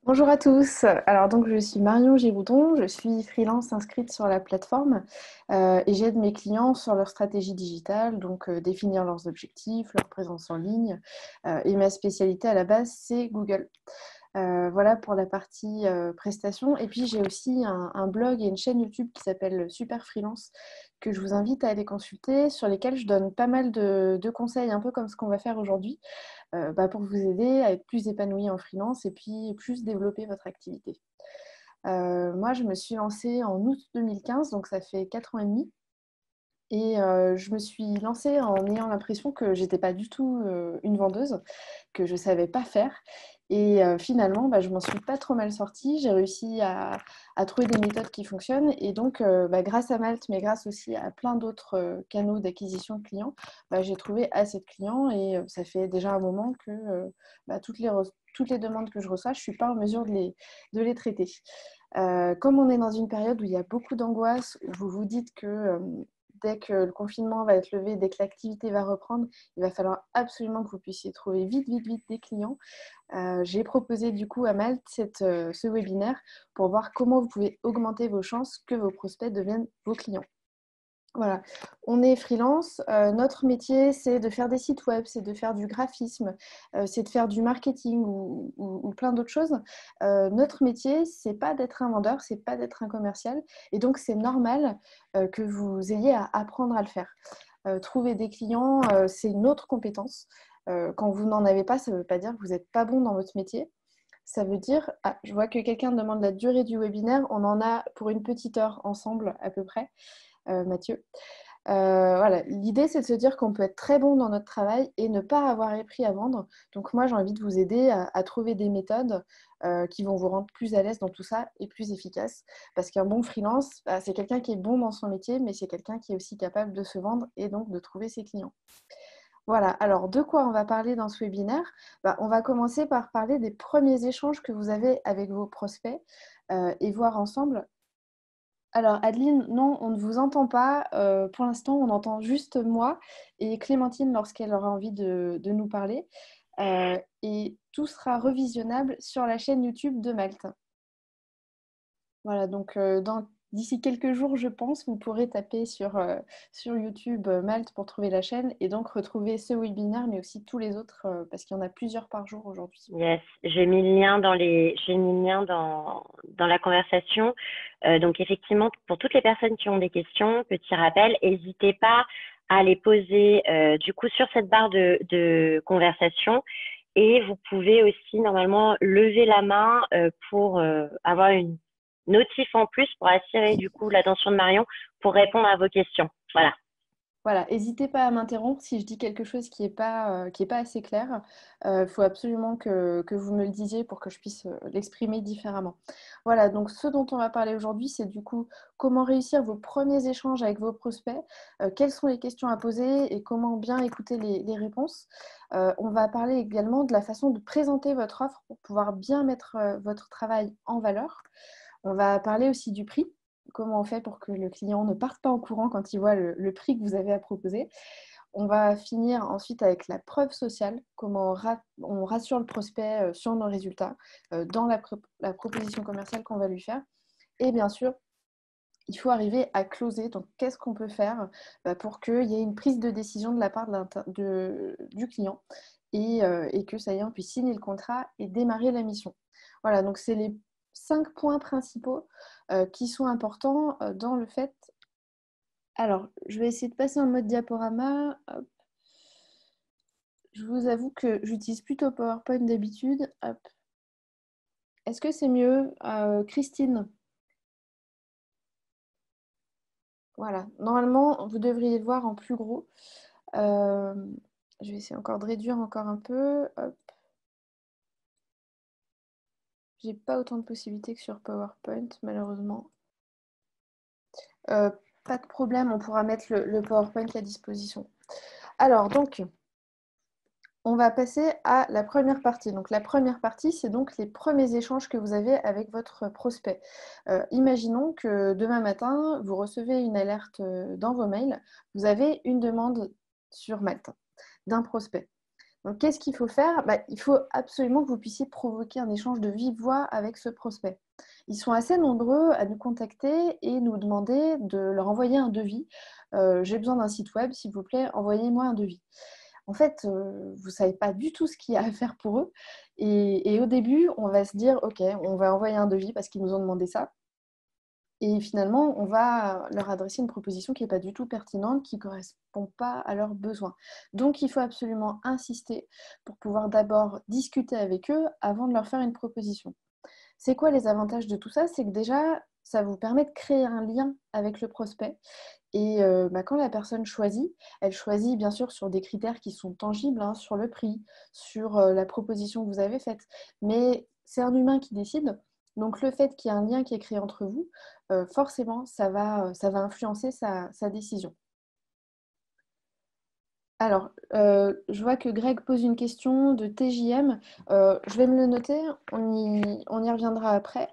Bonjour à tous. Alors donc je suis Marion Giroudon, je suis freelance inscrite sur la plateforme et j'aide mes clients sur leur stratégie digitale, donc définir leurs objectifs, leur présence en ligne et ma spécialité à la base c'est Google. Voilà pour la partie prestation. Et puis j'ai aussi un blog et une chaîne YouTube qui s'appelle Super Freelance que je vous invite à aller consulter, sur lesquels je donne pas mal de conseils, un peu comme ce qu'on va faire aujourd'hui, pour vous aider à être plus épanoui en freelance et puis plus développer votre activité. Moi, je me suis lancée en août 2015, donc ça fait 4 ans et demi. Et je me suis lancée en ayant l'impression que j'étais pas du tout une vendeuse, que je savais pas faire. Et finalement, je m'en suis pas trop mal sortie. J'ai réussi à trouver des méthodes qui fonctionnent. Et donc, grâce à Malte, mais grâce aussi à plein d'autres canaux d'acquisition de clients, j'ai trouvé assez de clients. Et ça fait déjà un moment que toutes les demandes que je reçois, je suis pas en mesure de les traiter. Comme on est dans une période où il y a beaucoup d'angoisse, où vous vous dites que dès que le confinement va être levé, dès que l'activité va reprendre, il va falloir absolument que vous puissiez trouver vite, vite, vite des clients. J'ai proposé du coup à Malte ce webinaire pour voir comment vous pouvez augmenter vos chances que vos prospects deviennent vos clients. Voilà, on est freelance. Notre métier, c'est de faire des sites web, c'est de faire du graphisme, c'est de faire du marketing ou plein d'autres choses. Notre métier, c'est pas d'être un vendeur, c'est pas d'être un commercial. Et donc, c'est normal que vous ayez à apprendre à le faire. Trouver des clients, c'est une autre compétence. Quand vous n'en avez pas, ça ne veut pas dire que vous n'êtes pas bon dans votre métier. Ça veut dire, je vois que quelqu'un demande la durée du webinaire. On en a pour une petite heure ensemble à peu près. Mathieu. Voilà. L'idée, c'est de se dire qu'on peut être très bon dans notre travail et ne pas avoir appris à vendre. Donc moi, j'ai envie de vous aider à trouver des méthodes qui vont vous rendre plus à l'aise dans tout ça et plus efficace. Parce qu'un bon freelance, c'est quelqu'un qui est bon dans son métier, mais c'est quelqu'un qui est aussi capable de se vendre et donc de trouver ses clients. Voilà, alors de quoi on va parler dans ce webinaire? On va commencer par parler des premiers échanges que vous avez avec vos prospects et voir ensemble. Alors, Adeline, non, on ne vous entend pas. Pour l'instant, on entend juste moi et Clémentine lorsqu'elle aura envie de nous parler. Et tout sera revisionnable sur la chaîne YouTube de Malte. Voilà, donc d'ici quelques jours, je pense, vous pourrez taper sur YouTube Malte pour trouver la chaîne et donc retrouver ce webinaire, mais aussi tous les autres, parce qu'il y en a plusieurs par jour aujourd'hui. Yes, j'ai mis le lien j'ai mis le lien dans la conversation. Donc effectivement, pour toutes les personnes qui ont des questions, petit rappel, n'hésitez pas à les poser du coup sur cette barre de conversation. Et vous pouvez aussi normalement lever la main pour avoir une notif en plus pour attirer du coup l'attention de Marion pour répondre à vos questions. Voilà. Voilà, n'hésitez pas à m'interrompre si je dis quelque chose qui est pas assez clair. Il faut absolument que vous me le disiez pour que je puisse l'exprimer différemment. Voilà, donc ce dont on va parler aujourd'hui, c'est du coup comment réussir vos premiers échanges avec vos prospects, quelles sont les questions à poser et comment bien écouter les réponses. On va parler également de la façon de présenter votre offre pour pouvoir bien mettre votre travail en valeur. On va parler aussi du prix. Comment on fait pour que le client ne parte pas en courant quand il voit le prix que vous avez à proposer. On va finir ensuite avec la preuve sociale, comment on rassure le prospect sur nos résultats dans la proposition commerciale qu'on va lui faire. Et bien sûr, il faut arriver à closer. Donc, qu'est-ce qu'on peut faire pour qu'il y ait une prise de décision de la part du client et que ça y est, on puisse signer le contrat et démarrer la mission. Voilà, donc c'est les 5 points principaux qui sont importants dans le fait. Alors, je vais essayer de passer en mode diaporama. Hop. Je vous avoue que j'utilise plutôt PowerPoint d'habitude. Hop. Est-ce que c'est mieux, Christine? Voilà. Normalement, vous devriez le voir en plus gros. Euh, je vais essayer encore de réduire encore un peu. Hop. J'ai pas autant de possibilités que sur PowerPoint, malheureusement. Euh, Pas de problème, on pourra mettre le PowerPoint à disposition. Alors, donc, on va passer à la première partie. Donc, la première partie, c'est donc les premiers échanges que vous avez avec votre prospect. Imaginons que demain matin, vous recevez une alerte dans vos mails. Vous avez une demande sur Malte d'un prospect. Donc, qu'est-ce qu'il faut faire? Il faut absolument que vous puissiez provoquer un échange de vive voix avec ce prospect. Ils sont assez nombreux à nous contacter et nous demander de leur envoyer un devis. J'ai besoin d'un site web, s'il vous plaît, envoyez-moi un devis. En fait, vous ne savez pas du tout ce qu'il y a à faire pour eux. Et au début, on va se dire, OK, on va envoyer un devis parce qu'ils nous ont demandé ça. Et finalement, on va leur adresser une proposition qui n'est pas du tout pertinente, qui ne correspond pas à leurs besoins. Donc, il faut absolument insister pour pouvoir d'abord discuter avec eux avant de leur faire une proposition. C'est quoi les avantages de tout ça? C'est que déjà, ça vous permet de créer un lien avec le prospect. Et quand la personne choisit, elle choisit bien sûr sur des critères qui sont tangibles, hein, sur le prix, sur la proposition que vous avez faite. Mais c'est un humain qui décide. Donc le fait qu'il y ait un lien qui est créé entre vous, forcément, ça va influencer sa décision. Alors, je vois que Greg pose une question de TJM. Je vais me le noter, on y reviendra après.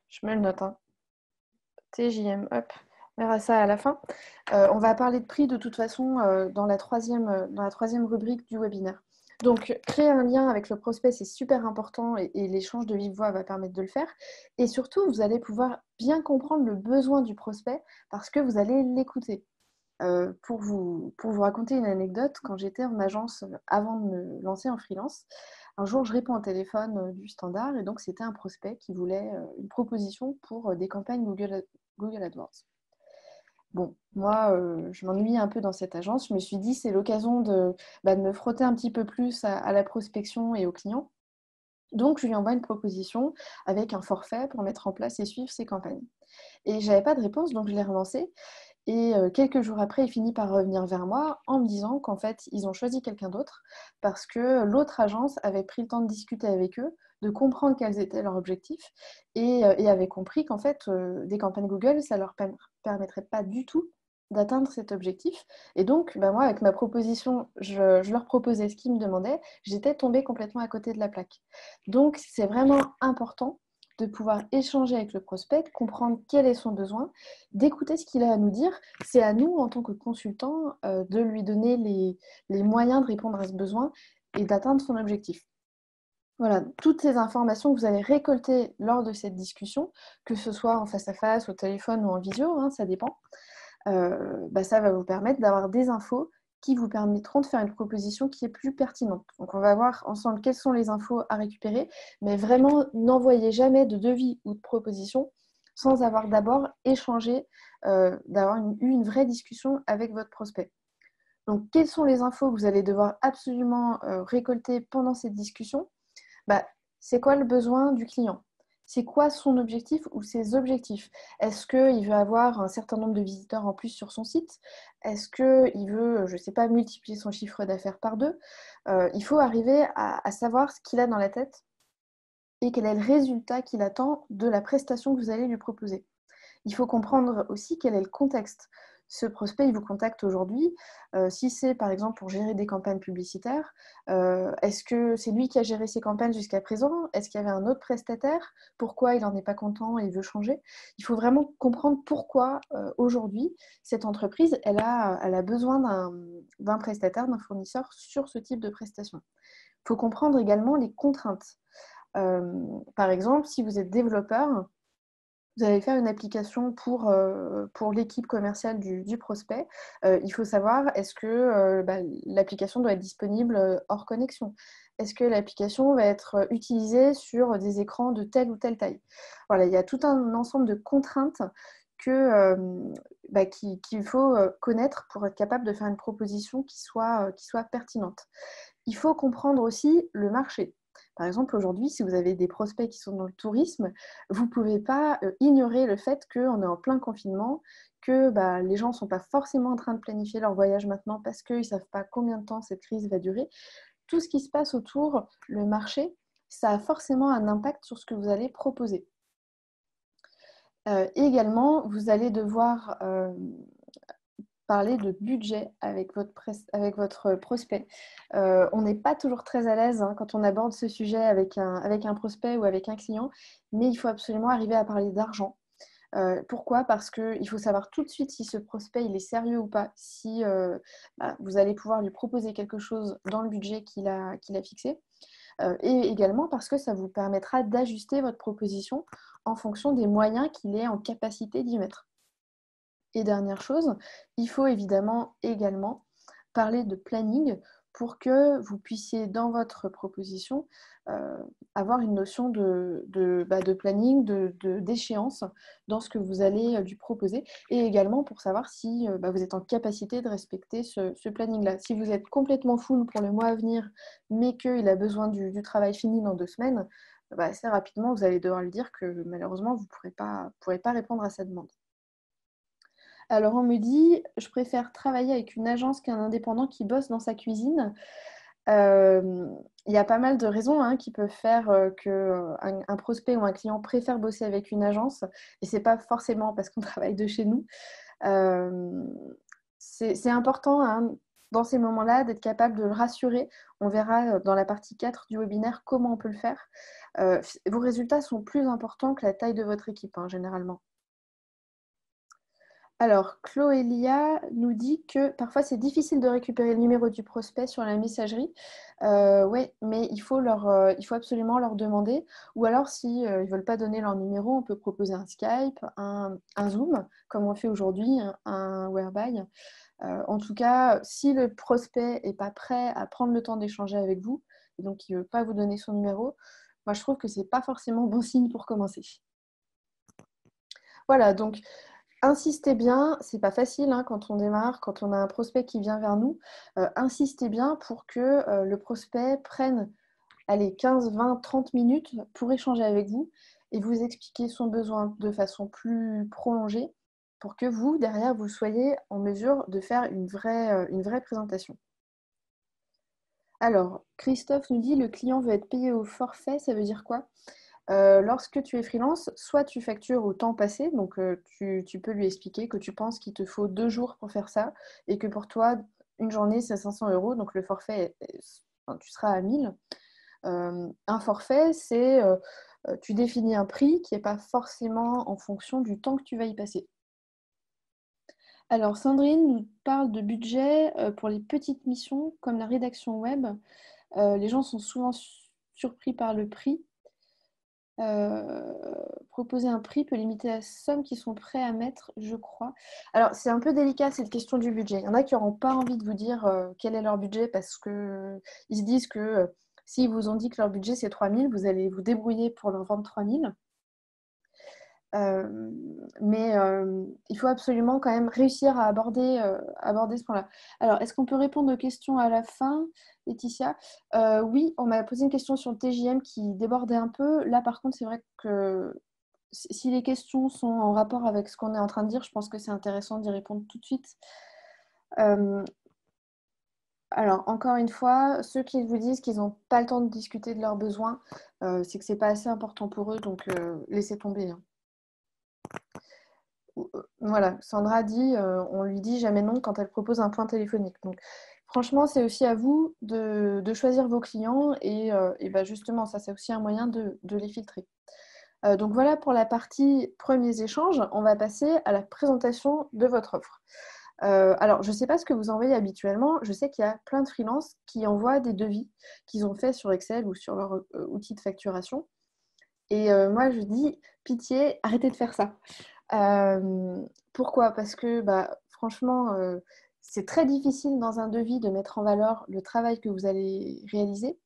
Je me le note, hein. TJM, hop, on verra ça à la fin. On va parler de prix de toute façon dans la troisième rubrique du webinaire. Donc, créer un lien avec le prospect, c'est super important et l'échange de vive voix va permettre de le faire. Et surtout, vous allez pouvoir bien comprendre le besoin du prospect parce que vous allez l'écouter. Pour vous raconter une anecdote, quand j'étais en agence avant de me lancer en freelance, un jour je réponds au téléphone du standard et donc c'était un prospect qui voulait une proposition pour des campagnes Google AdWords. Bon, moi, je m'ennuie un peu dans cette agence. Je me suis dit, c'est l'occasion de me frotter un petit peu plus à la prospection et aux clients. Donc, je lui envoie une proposition avec un forfait pour mettre en place et suivre ses campagnes. Et je n'avais pas de réponse, donc je l'ai relancé. Et quelques jours après, il finit par revenir vers moi en me disant qu'en fait, ils ont choisi quelqu'un d'autre parce que l'autre agence avait pris le temps de discuter avec eux, de comprendre quels étaient leurs objectifs et avait compris qu'en fait, des campagnes Google, ça ne leur permettrait pas du tout d'atteindre cet objectif. Et donc, moi, avec ma proposition, je leur proposais ce qu'ils me demandaient. J'étais tombée complètement à côté de la plaque. Donc, c'est vraiment important de pouvoir échanger avec le prospect, de comprendre quel est son besoin, d'écouter ce qu'il a à nous dire. C'est à nous, en tant que consultants, de lui donner les moyens de répondre à ce besoin et d'atteindre son objectif. Voilà, toutes ces informations que vous allez récolter lors de cette discussion, que ce soit en face à face, au téléphone ou en visio, hein, ça dépend, ça va vous permettre d'avoir des infos qui vous permettront de faire une proposition qui est plus pertinente. Donc on va voir ensemble quelles sont les infos à récupérer, mais vraiment n'envoyez jamais de devis ou de proposition sans avoir d'abord échangé, d'avoir eu une vraie discussion avec votre prospect. Donc quelles sont les infos que vous allez devoir absolument récolter pendant cette discussion? C'est quoi le besoin du client? C'est quoi son objectif ou ses objectifs? Est-ce qu'il veut avoir un certain nombre de visiteurs en plus sur son site? Est-ce qu'il veut, je ne sais pas, multiplier son chiffre d'affaires par 2? Il faut arriver à savoir ce qu'il a dans la tête et quel est le résultat qu'il attend de la prestation que vous allez lui proposer. Il faut comprendre aussi quel est le contexte. Ce prospect, il vous contacte aujourd'hui. Si c'est par exemple pour gérer des campagnes publicitaires, est-ce que c'est lui qui a géré ses campagnes jusqu'à présent? Est-ce qu'il y avait un autre prestataire? Pourquoi il n'en est pas content et il veut changer? Il faut vraiment comprendre pourquoi aujourd'hui, cette entreprise, elle a besoin d'un prestataire, d'un fournisseur sur ce type de prestation. Il faut comprendre également les contraintes. Par exemple, si vous êtes développeur, vous allez faire une application pour l'équipe commerciale du prospect. Il faut savoir, est-ce que l'application doit être disponible hors connexion? Est-ce que l'application va être utilisée sur des écrans de telle ou telle taille? Voilà, il y a tout un ensemble de contraintes qu'il faut connaître pour être capable de faire une proposition qui soit pertinente. Il faut comprendre aussi le marché. Par exemple, aujourd'hui, si vous avez des prospects qui sont dans le tourisme, vous ne pouvez pas ignorer le fait qu'on est en plein confinement, que les gens ne sont pas forcément en train de planifier leur voyage maintenant parce qu'ils ne savent pas combien de temps cette crise va durer. Tout ce qui se passe autour, le marché, ça a forcément un impact sur ce que vous allez proposer. Également, vous allez devoir parler de budget avec votre prospect. On n'est pas toujours très à l'aise quand on aborde ce sujet avec un prospect ou avec un client, mais il faut absolument arriver à parler d'argent. Pourquoi? Parce qu'il faut savoir tout de suite si ce prospect il est sérieux ou pas, si vous allez pouvoir lui proposer quelque chose dans le budget qu'il a fixé. Et également parce que ça vous permettra d'ajuster votre proposition en fonction des moyens qu'il est en capacité d'y mettre. Et dernière chose, il faut évidemment également parler de planning pour que vous puissiez, dans votre proposition, avoir une notion de planning, d'échéance dans ce que vous allez lui proposer, et également pour savoir si vous êtes en capacité de respecter ce planning-là. Si vous êtes complètement full pour le mois à venir, mais qu'il a besoin du travail fini dans 2 semaines, assez rapidement, vous allez devoir lui dire que malheureusement, vous ne pourrez pas répondre à sa demande. Alors on me dit, je préfère travailler avec une agence qu'un indépendant qui bosse dans sa cuisine. Il y a pas mal de raisons qui peuvent faire qu'un prospect ou un client préfère bosser avec une agence, et c'est pas forcément parce qu'on travaille de chez nous. C'est important dans ces moments-là d'être capable de le rassurer. On verra dans la partie 4 du webinaire comment on peut le faire. Vos résultats sont plus importants que la taille de votre équipe, généralement. Alors, Chloélia nous dit que parfois c'est difficile de récupérer le numéro du prospect sur la messagerie. Oui, mais il faut absolument leur demander. Ou alors, si ils ne veulent pas donner leur numéro, on peut proposer un Skype, un Zoom, comme on fait aujourd'hui, un Whereby. En tout cas, si le prospect n'est pas prêt à prendre le temps d'échanger avec vous, et donc il ne veut pas vous donner son numéro, moi je trouve que ce n'est pas forcément bon signe pour commencer. Voilà, donc insistez bien, c'est pas facile quand on démarre, quand on a un prospect qui vient vers nous. Insistez bien pour que le prospect prenne 15, 20, 30 minutes pour échanger avec vous et vous expliquer son besoin de façon plus prolongée pour que vous, derrière, vous soyez en mesure de faire une vraie présentation. Alors, Christophe nous dit, le client veut être payé au forfait, ça veut dire quoi ? Lorsque tu es freelance, soit tu factures au temps passé, donc tu peux lui expliquer que tu penses qu'il te faut 2 jours pour faire ça et que pour toi, une journée, c'est 500 €, donc le forfait, tu seras à 1000. Un forfait, c'est tu définis un prix qui n'est pas forcément en fonction du temps que tu vas y passer. Alors, Sandrine nous parle de budget pour les petites missions comme la rédaction web. Les gens sont souvent surpris par le prix. Proposer un prix peut limiter la somme qu'ils sont prêts à mettre, je crois. Alors, c'est un peu délicat cette question du budget. Il y en a qui n'auront pas envie de vous dire quel est leur budget parce qu'ils se disent que s'ils vous ont dit que leur budget c'est 3 000, vous allez vous débrouiller pour leur vendre 3 000. Mais il faut absolument quand même réussir à aborder ce point-là. Alors, est-ce qu'on peut répondre aux questions à la fin, Laetitia? Oui, on m'a posé une question sur le TJM qui débordait un peu. Là, par contre, c'est vrai que si les questions sont en rapport avec ce qu'on est en train de dire, je pense que c'est intéressant d'y répondre tout de suite. Alors, encore une fois, ceux qui vous disent qu'ils n'ont pas le temps de discuter de leurs besoins, c'est que ce n'est pas assez important pour eux, donc laissez tomber. Voilà, Sandra dit, on lui dit jamais non quand elle propose un point téléphonique. Donc, franchement, c'est aussi à vous de choisir vos clients et justement, ça, c'est aussi un moyen de les filtrer. Donc, voilà pour la partie premiers échanges. On va passer à la présentation de votre offre. Alors, je ne sais pas ce que vous envoyez habituellement. Je sais qu'il y a plein de freelances qui envoient des devis qu'ils ont faits sur Excel ou sur leur outil de facturation. Et moi, je dis, pitié, arrêtez de faire ça. Pourquoi? Parce que franchement, c'est très difficile dans un devis de mettre en valeur le travail que vous allez réaliser.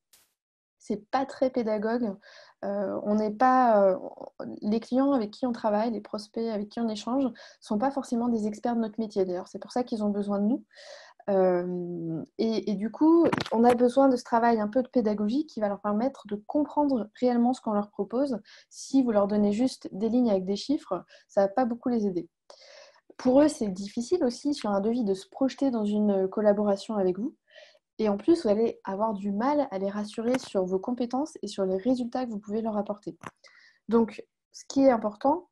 C'est pas très pédagogue. On n'est pas, les clients avec qui on travaille, les prospects avec qui on échange, sont pas forcément des experts de notre métier. D'ailleurs, c'est pour ça qu'ils ont besoin de nous. Et du coup, on a besoin de ce travail un peu de pédagogie qui va leur permettre de comprendre réellement ce qu'on leur propose. Si vous leur donnez juste des lignes avec des chiffres, ça ne va pas beaucoup les aider. Pour eux, c'est difficile aussi sur un devis de se projeter dans une collaboration avec vous. Et en plus, vous allez avoir du mal à les rassurer sur vos compétences et sur les résultats que vous pouvez leur apporter. Donc, ce qui est important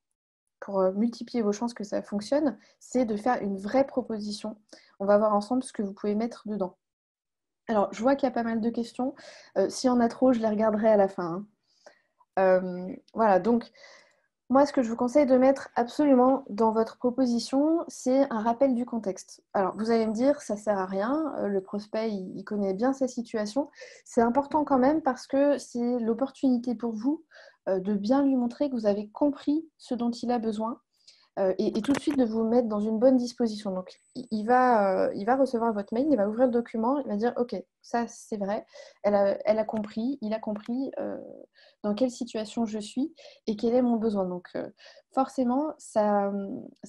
pour multiplier vos chances que ça fonctionne, c'est de faire une vraie proposition. On va voir ensemble ce que vous pouvez mettre dedans. Alors, je vois qu'il y a pas mal de questions. S'il y en a trop, je les regarderai à la fin. Voilà, donc, Moi, ce que je vous conseille de mettre absolument dans votre proposition, c'est un rappel du contexte. Alors, vous allez me dire, ça ne sert à rien, le prospect, il connaît bien sa situation. C'est important quand même parce que c'est l'opportunité pour vous de bien lui montrer que vous avez compris ce dont il a besoin et tout de suite de vous mettre dans une bonne disposition. Donc, il va recevoir votre mail, il va ouvrir le document, il va dire, OK, ça c'est vrai, elle a compris, il a compris dans quelle situation je suis et quel est mon besoin. Donc, forcément, ça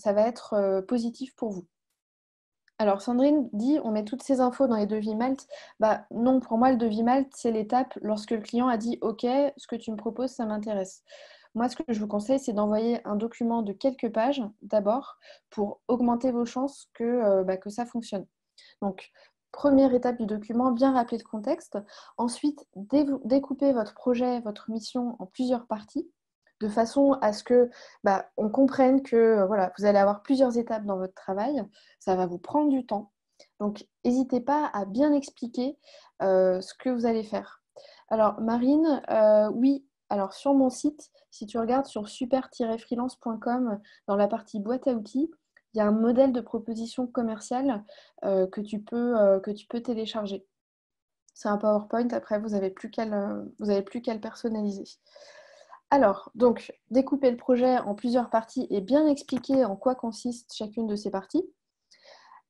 va être positif pour vous. Alors, Sandrine dit, on met toutes ces infos dans les devis Malte. Bah, non, pour moi, le devis Malte, c'est l'étape lorsque le client a dit, OK, ce que tu me proposes, ça m'intéresse. Moi, ce que je vous conseille, c'est d'envoyer un document de quelques pages d'abord pour augmenter vos chances que ça fonctionne. Donc, première étape du document, bien rappeler le contexte. Ensuite, découper votre projet, votre mission en plusieurs parties de façon à ce que on comprenne que voilà, vous allez avoir plusieurs étapes dans votre travail. Ça va vous prendre du temps. Donc, n'hésitez pas à bien expliquer ce que vous allez faire. Alors, Marine, oui, alors sur mon site, si tu regardes sur super-freelance.com, dans la partie boîte à outils, il y a un modèle de proposition commerciale que tu peux télécharger. C'est un PowerPoint, après vous n'avez plus qu'à le personnaliser. Alors, donc, découper le projet en plusieurs parties et bien expliquer en quoi consiste chacune de ces parties.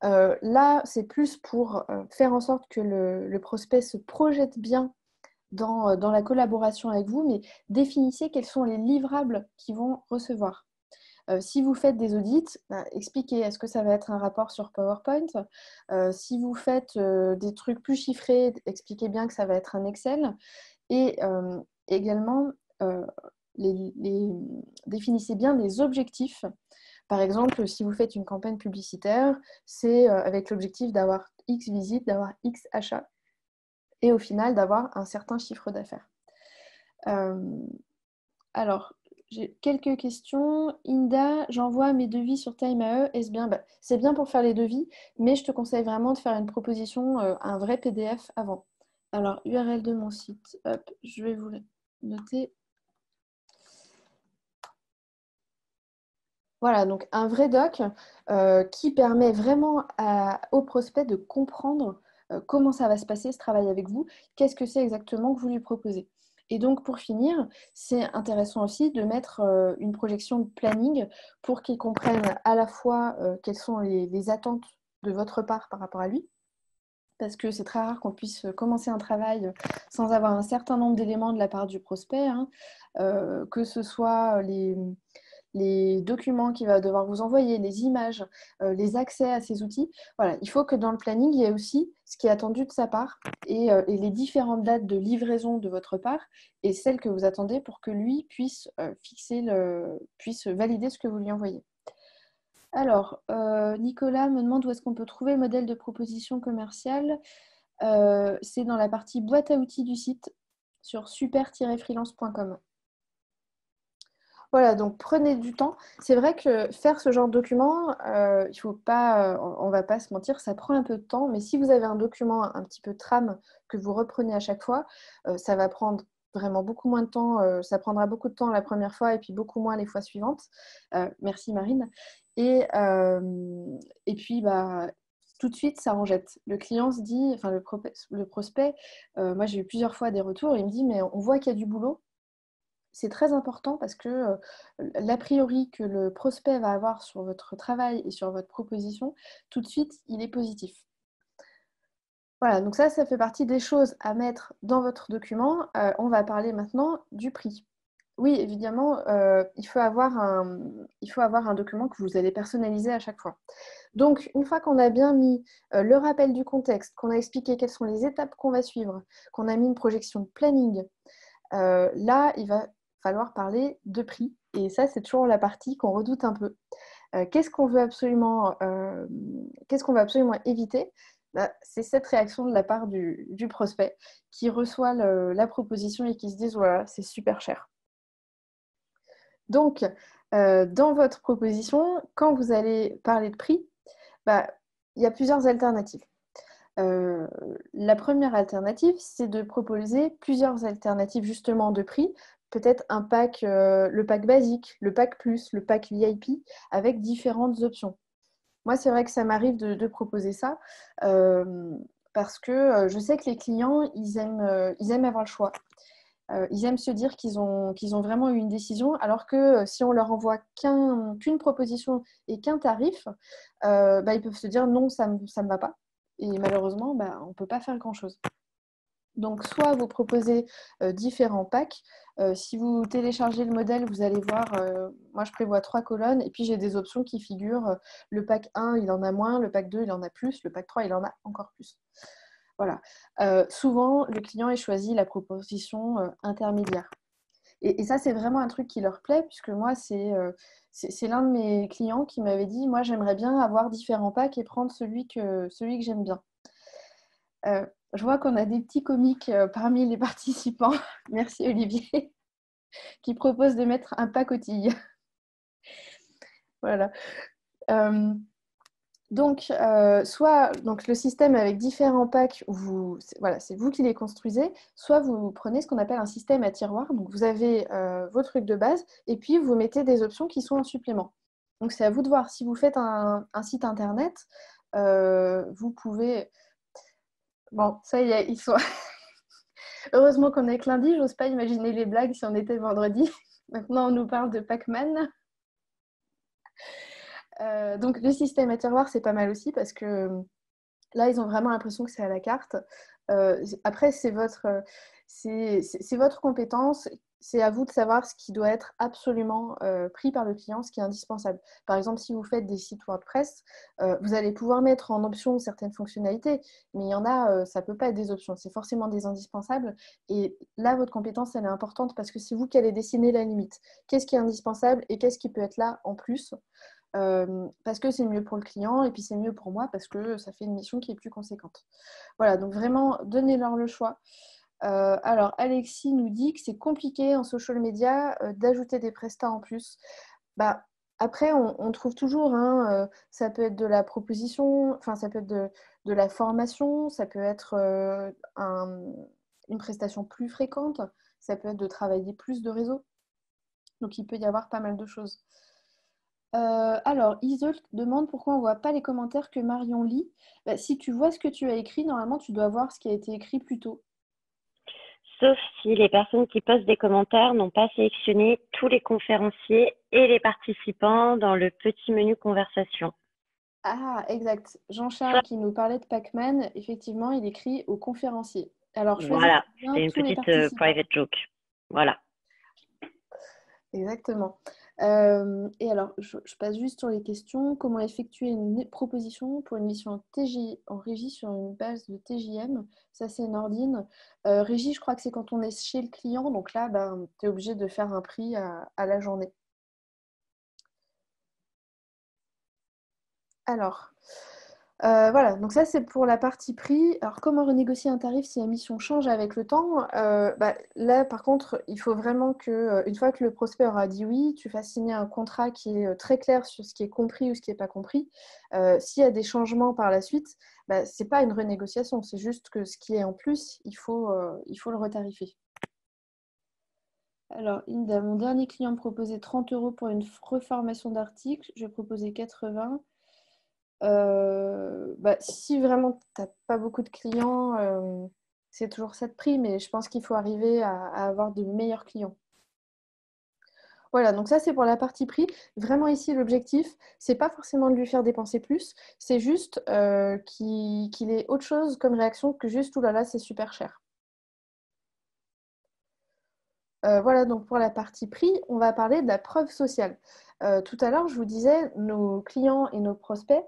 Là, c'est plus pour faire en sorte que le prospect se projette bien dans la collaboration avec vous, mais définissez quels sont les livrables qu'ils vont recevoir. Si vous faites des audits, expliquez, est-ce que ça va être un rapport sur PowerPoint? Si vous faites des trucs plus chiffrés, expliquez bien que ça va être un Excel. Et également, euh, définissez bien des objectifs. Par exemple, si vous faites une campagne publicitaire, c'est avec l'objectif d'avoir X visites, d'avoir X achats et au final d'avoir un certain chiffre d'affaires. Alors, j'ai quelques questions. Inda, j'envoie mes devis sur Time.AE. Est-ce bien? C'est bien pour faire les devis, mais je te conseille vraiment de faire une proposition, un vrai PDF avant. Alors, URL de mon site. Hop, je vais vous le noter. Voilà, donc un vrai doc qui permet vraiment au prospect de comprendre comment ça va se passer ce travail avec vous, qu'est-ce que c'est exactement que vous lui proposez. Et donc pour finir, c'est intéressant aussi de mettre une projection de planning pour qu'il comprenne à la fois quelles sont les attentes de votre part par rapport à lui, parce que c'est très rare qu'on puisse commencer un travail sans avoir un certain nombre d'éléments de la part du prospect, hein, que ce soit les documents qu'il va devoir vous envoyer, les images, les accès à ces outils. Voilà, il faut que dans le planning, il y ait aussi ce qui est attendu de sa part et les différentes dates de livraison de votre part et celles que vous attendez pour que lui puisse puisse valider ce que vous lui envoyez. Alors, Nicolas me demande où est-ce qu'on peut trouver le modèle de proposition commerciale. C'est dans la partie boîte à outils du site sur super-freelance.com. Voilà, donc prenez du temps. C'est vrai que faire ce genre de document, il faut pas, on va pas se mentir, ça prend un peu de temps. Mais si vous avez un document un petit peu trame que vous reprenez à chaque fois, ça va prendre vraiment beaucoup moins de temps. Ça prendra beaucoup de temps la première fois et puis beaucoup moins les fois suivantes. Merci Marine. Et puis, tout de suite, ça en jette. Le client se dit, enfin le prospect, moi j'ai eu plusieurs fois des retours, il me dit, mais on voit qu'il y a du boulot. C'est très important parce que l'a priori que le prospect va avoir sur votre travail et sur votre proposition, tout de suite, il est positif. Voilà, donc ça fait partie des choses à mettre dans votre document. On va parler maintenant du prix. Oui, évidemment, il faut avoir un document que vous allez personnaliser à chaque fois. Donc, une fois qu'on a bien mis le rappel du contexte, qu'on a expliqué quelles sont les étapes qu'on va suivre, qu'on a mis une projection de planning, là, il va falloir parler de prix. Et ça, c'est toujours la partie qu'on redoute un peu. Qu'est-ce qu'on veut absolument éviter? C'est cette réaction de la part du prospect qui reçoit la proposition et qui se dit voilà, c'est super cher. Donc, dans votre proposition, quand vous allez parler de prix, il y a plusieurs alternatives. La première alternative, c'est de proposer plusieurs alternatives justement de prix peut-être un pack, le pack basique, le pack plus, le pack VIP, avec différentes options. Moi, c'est vrai que ça m'arrive de proposer ça parce que je sais que les clients, ils aiment avoir le choix. Ils aiment se dire qu'ils ont vraiment eu une décision, alors que si on leur envoie qu'une proposition et qu'un tarif, ils peuvent se dire non, ça me va pas. Et malheureusement, on ne peut pas faire grand-chose. Donc, soit vous proposez différents packs. Si vous téléchargez le modèle, vous allez voir, moi je prévois 3 colonnes et puis j'ai des options qui figurent. Le pack 1, il en a moins, le pack 2, il en a plus, le pack 3, il en a encore plus. Voilà. Souvent, le client ait choisi la proposition intermédiaire. Et ça, c'est vraiment un truc qui leur plaît, puisque moi, c'est l'un de mes clients qui m'avait dit, moi, j'aimerais bien avoir différents packs et prendre celui que j'aime bien. Je vois qu'on a des petits comiques parmi les participants. Merci Olivier, qui propose de mettre un pack coquille. Voilà. Donc, donc, le système avec différents packs, voilà, c'est vous qui les construisez, soit vous prenez ce qu'on appelle un système à tiroir. Donc, vous avez vos trucs de base et puis vous mettez des options qui sont en supplément. Donc, c'est à vous de voir. Si vous faites un site internet, vous pouvez... Bon, ça y est, ils sont... Heureusement qu'on est que lundi, j'ose pas imaginer les blagues si on était vendredi. Maintenant, on nous parle de Pac-Man. Donc, le système à tiroir, c'est pas mal aussi parce que là, ils ont vraiment l'impression que c'est à la carte. Après, c'est votre compétence. C'est à vous de savoir ce qui doit être absolument pris par le client, ce qui est indispensable. Par exemple, si vous faites des sites WordPress, vous allez pouvoir mettre en option certaines fonctionnalités, mais il y en a, ça ne peut pas être des options, c'est forcément des indispensables. Et là, votre compétence, elle est importante parce que c'est vous qui allez dessiner la limite. Qu'est-ce qui est indispensable et qu'est-ce qui peut être là en plus parce que c'est mieux pour le client et puis c'est mieux pour moi parce que ça fait une mission qui est plus conséquente. Voilà, donc vraiment, donnez-leur le choix. Alors, Alexis nous dit que c'est compliqué en social media d'ajouter des prestats en plus. Bah, après, on trouve toujours, hein, ça peut être de la proposition, enfin, ça peut être de la formation, ça peut être une prestation plus fréquente, ça peut être de travailler plus de réseau. Donc, il peut y avoir pas mal de choses. Alors, Isol demande pourquoi on ne voit pas les commentaires que Marion lit. Si tu vois ce que tu as écrit, normalement, tu dois voir ce qui a été écrit plus tôt. Sauf si les personnes qui postent des commentaires n'ont pas sélectionné tous les conférenciers et les participants dans le petit menu conversation. Ah, exact. Jean-Charles qui nous parlait de Pac-Man, effectivement, il écrit aux conférenciers. Alors, choisissez Voilà, bien c'est une tous les petite participants. private joke. Voilà. Exactement. Et alors, je passe juste sur les questions. Comment effectuer une proposition pour une mission en régie sur une base de TJM? Ça, c'est Nordine. Régie, je crois que c'est quand on est chez le client. Donc là, tu es obligé de faire un prix à la journée. Alors, voilà, donc ça c'est pour la partie prix. Alors comment renégocier un tarif si la mission change avec le temps? Là par contre, il faut vraiment que, une fois que le prospect aura dit oui, tu fasses signer un contrat qui est très clair sur ce qui est compris ou ce qui n'est pas compris. S'il y a des changements par la suite, ce n'est pas une renégociation, c'est juste que ce qui est en plus, il faut le retarifer. Alors, Inda, mon dernier client me proposait 30 € pour une reformation d'article, je proposais 80. Si vraiment tu n'as pas beaucoup de clients, c'est toujours ça de prix, mais je pense qu'il faut arriver à avoir de meilleurs clients. Voilà, donc ça c'est pour la partie prix. Vraiment ici, l'objectif, c'est pas forcément de lui faire dépenser plus, c'est juste qu'il ait autre chose comme réaction que juste « Ouh là là, c'est super cher ». Voilà, donc pour la partie prix, on va parler de la preuve sociale. Tout à l'heure, je vous disais, nos clients et nos prospects,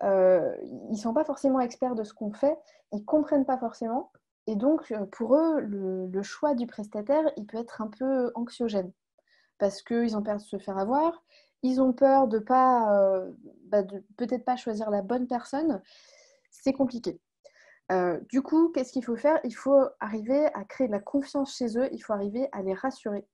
ils ne sont pas forcément experts de ce qu'on fait, ils ne comprennent pas forcément. Et donc, pour eux, le choix du prestataire, il peut être un peu anxiogène. Parce qu'ils ont peur de se faire avoir, ils ont peur de peut-être pas choisir la bonne personne. C'est compliqué. Du coup, qu'est-ce qu'il faut faire? Il faut arriver à créer de la confiance chez eux, il faut arriver à les rassurer.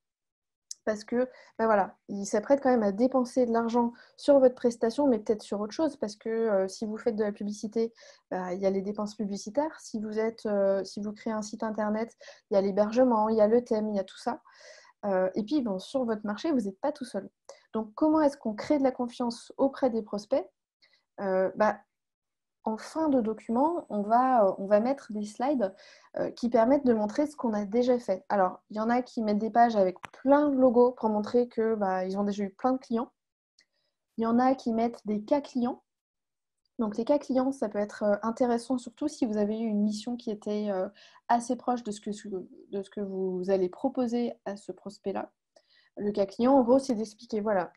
Parce que, voilà, ils s'apprêtent quand même à dépenser de l'argent sur votre prestation, mais peut-être sur autre chose, parce que si vous faites de la publicité, il y a les dépenses publicitaires. Si vous créez un site internet, il y a l'hébergement, il y a le thème, il y a tout ça. Et puis, bon, sur votre marché, vous n'êtes pas tout seul. Donc, comment est-ce qu'on crée de la confiance auprès des prospects? En fin de document, on va mettre des slides qui permettent de montrer ce qu'on a déjà fait. Alors, il y en a qui mettent des pages avec plein de logos pour montrer qu'ils ont déjà eu plein de clients. Il y en a qui mettent des cas clients. Donc, les cas clients, ça peut être intéressant, surtout si vous avez eu une mission qui était assez proche de ce que vous allez proposer à ce prospect-là. Le cas client, en gros, c'est d'expliquer, voilà,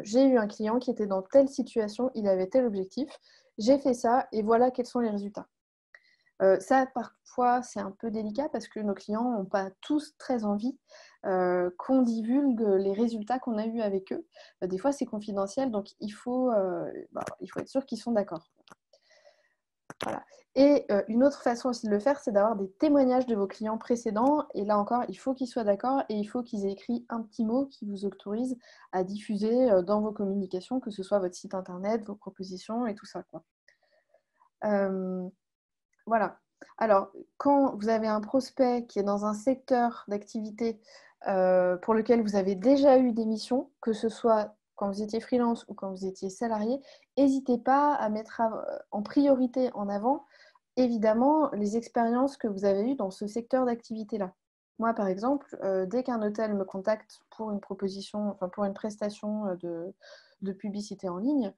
j'ai eu un client qui était dans telle situation, il avait tel objectif, j'ai fait ça et voilà quels sont les résultats. Ça, parfois, c'est un peu délicat parce que nos clients n'ont pas tous très envie qu'on divulgue les résultats qu'on a eus avec eux. Des fois, c'est confidentiel, donc il faut être sûr qu'ils sont d'accord. Voilà. Et une autre façon aussi de le faire, c'est d'avoir des témoignages de vos clients précédents. Et là encore, il faut qu'ils soient d'accord et il faut qu'ils aient écrit un petit mot qui vous autorise à diffuser dans vos communications, que ce soit votre site internet, vos propositions et tout ça, quoi. Voilà. Alors, quand vous avez un prospect qui est dans un secteur d'activité pour lequel vous avez déjà eu des missions, que ce soit quand vous étiez freelance ou quand vous étiez salarié, n'hésitez pas à mettre en priorité en avant, évidemment, les expériences que vous avez eues dans ce secteur d'activité-là. Moi, par exemple, dès qu'un hôtel me contacte pour une proposition, enfin pour une prestation de publicité en ligne,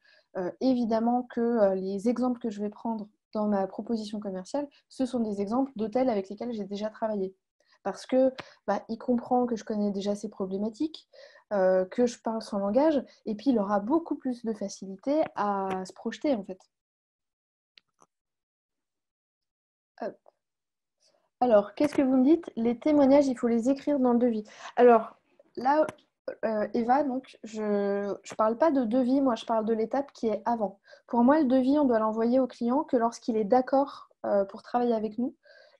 évidemment que les exemples que je vais prendre dans ma proposition commerciale, ce sont des exemples d'hôtels avec lesquels j'ai déjà travaillé. Parce que il comprend que je connais déjà ces problématiques, que je parle son langage, et puis il aura beaucoup plus de facilité à se projeter en fait. Hop. Alors, qu'est-ce que vous me dites? Les témoignages, il faut les écrire dans le devis. Alors, là, Eva, donc, je ne parle pas de devis, moi je parle de l'étape qui est avant. Pour moi, le devis, on doit l'envoyer au client que lorsqu'il est d'accord pour travailler avec nous,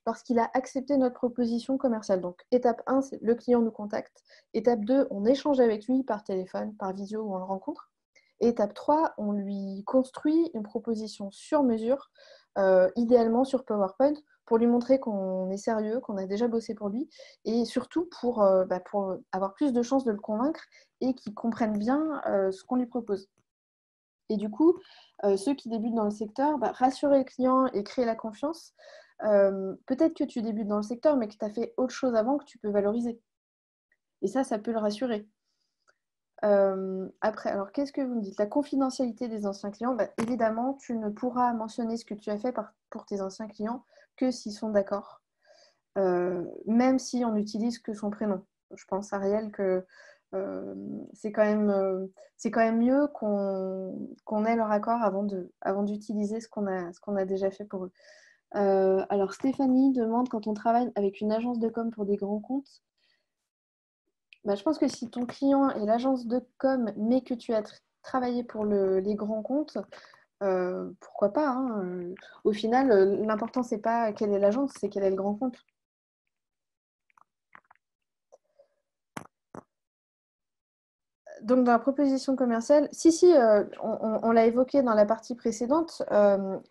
lorsqu'il a accepté notre proposition commerciale. Donc, étape 1, c'est le client nous contacte. Étape 2, on échange avec lui par téléphone, par visio ou on le rencontre. Et étape 3, on lui construit une proposition sur mesure, idéalement sur PowerPoint, pour lui montrer qu'on est sérieux, qu'on a déjà bossé pour lui, et surtout pour avoir plus de chances de le convaincre et qu'il comprenne bien ce qu'on lui propose. Et du coup, ceux qui débutent dans le secteur, rassurer le client et créer la confiance. Peut-être que tu débutes dans le secteur, mais que tu as fait autre chose avant que tu peux valoriser. Et ça peut le rassurer. Après, alors qu'est-ce que vous me dites? La confidentialité des anciens clients, évidemment, tu ne pourras mentionner ce que tu as fait pour tes anciens clients que s'ils sont d'accord. Même si on n'utilise que son prénom. Je pense, Ariel, que c'est quand même mieux qu'on ait leur accord avant d'utiliser ce qu'on a déjà fait pour eux. Alors, Stéphanie demande, quand on travaille avec une agence de com pour des grands comptes, je pense que si ton client est l'agence de com, mais que tu as travaillé pour les grands comptes, pourquoi pas, hein. Au final, l'important, c'est pas quelle est l'agence, c'est quel est le grand compte. Donc, dans la proposition commerciale, on l'a évoqué dans la partie précédente,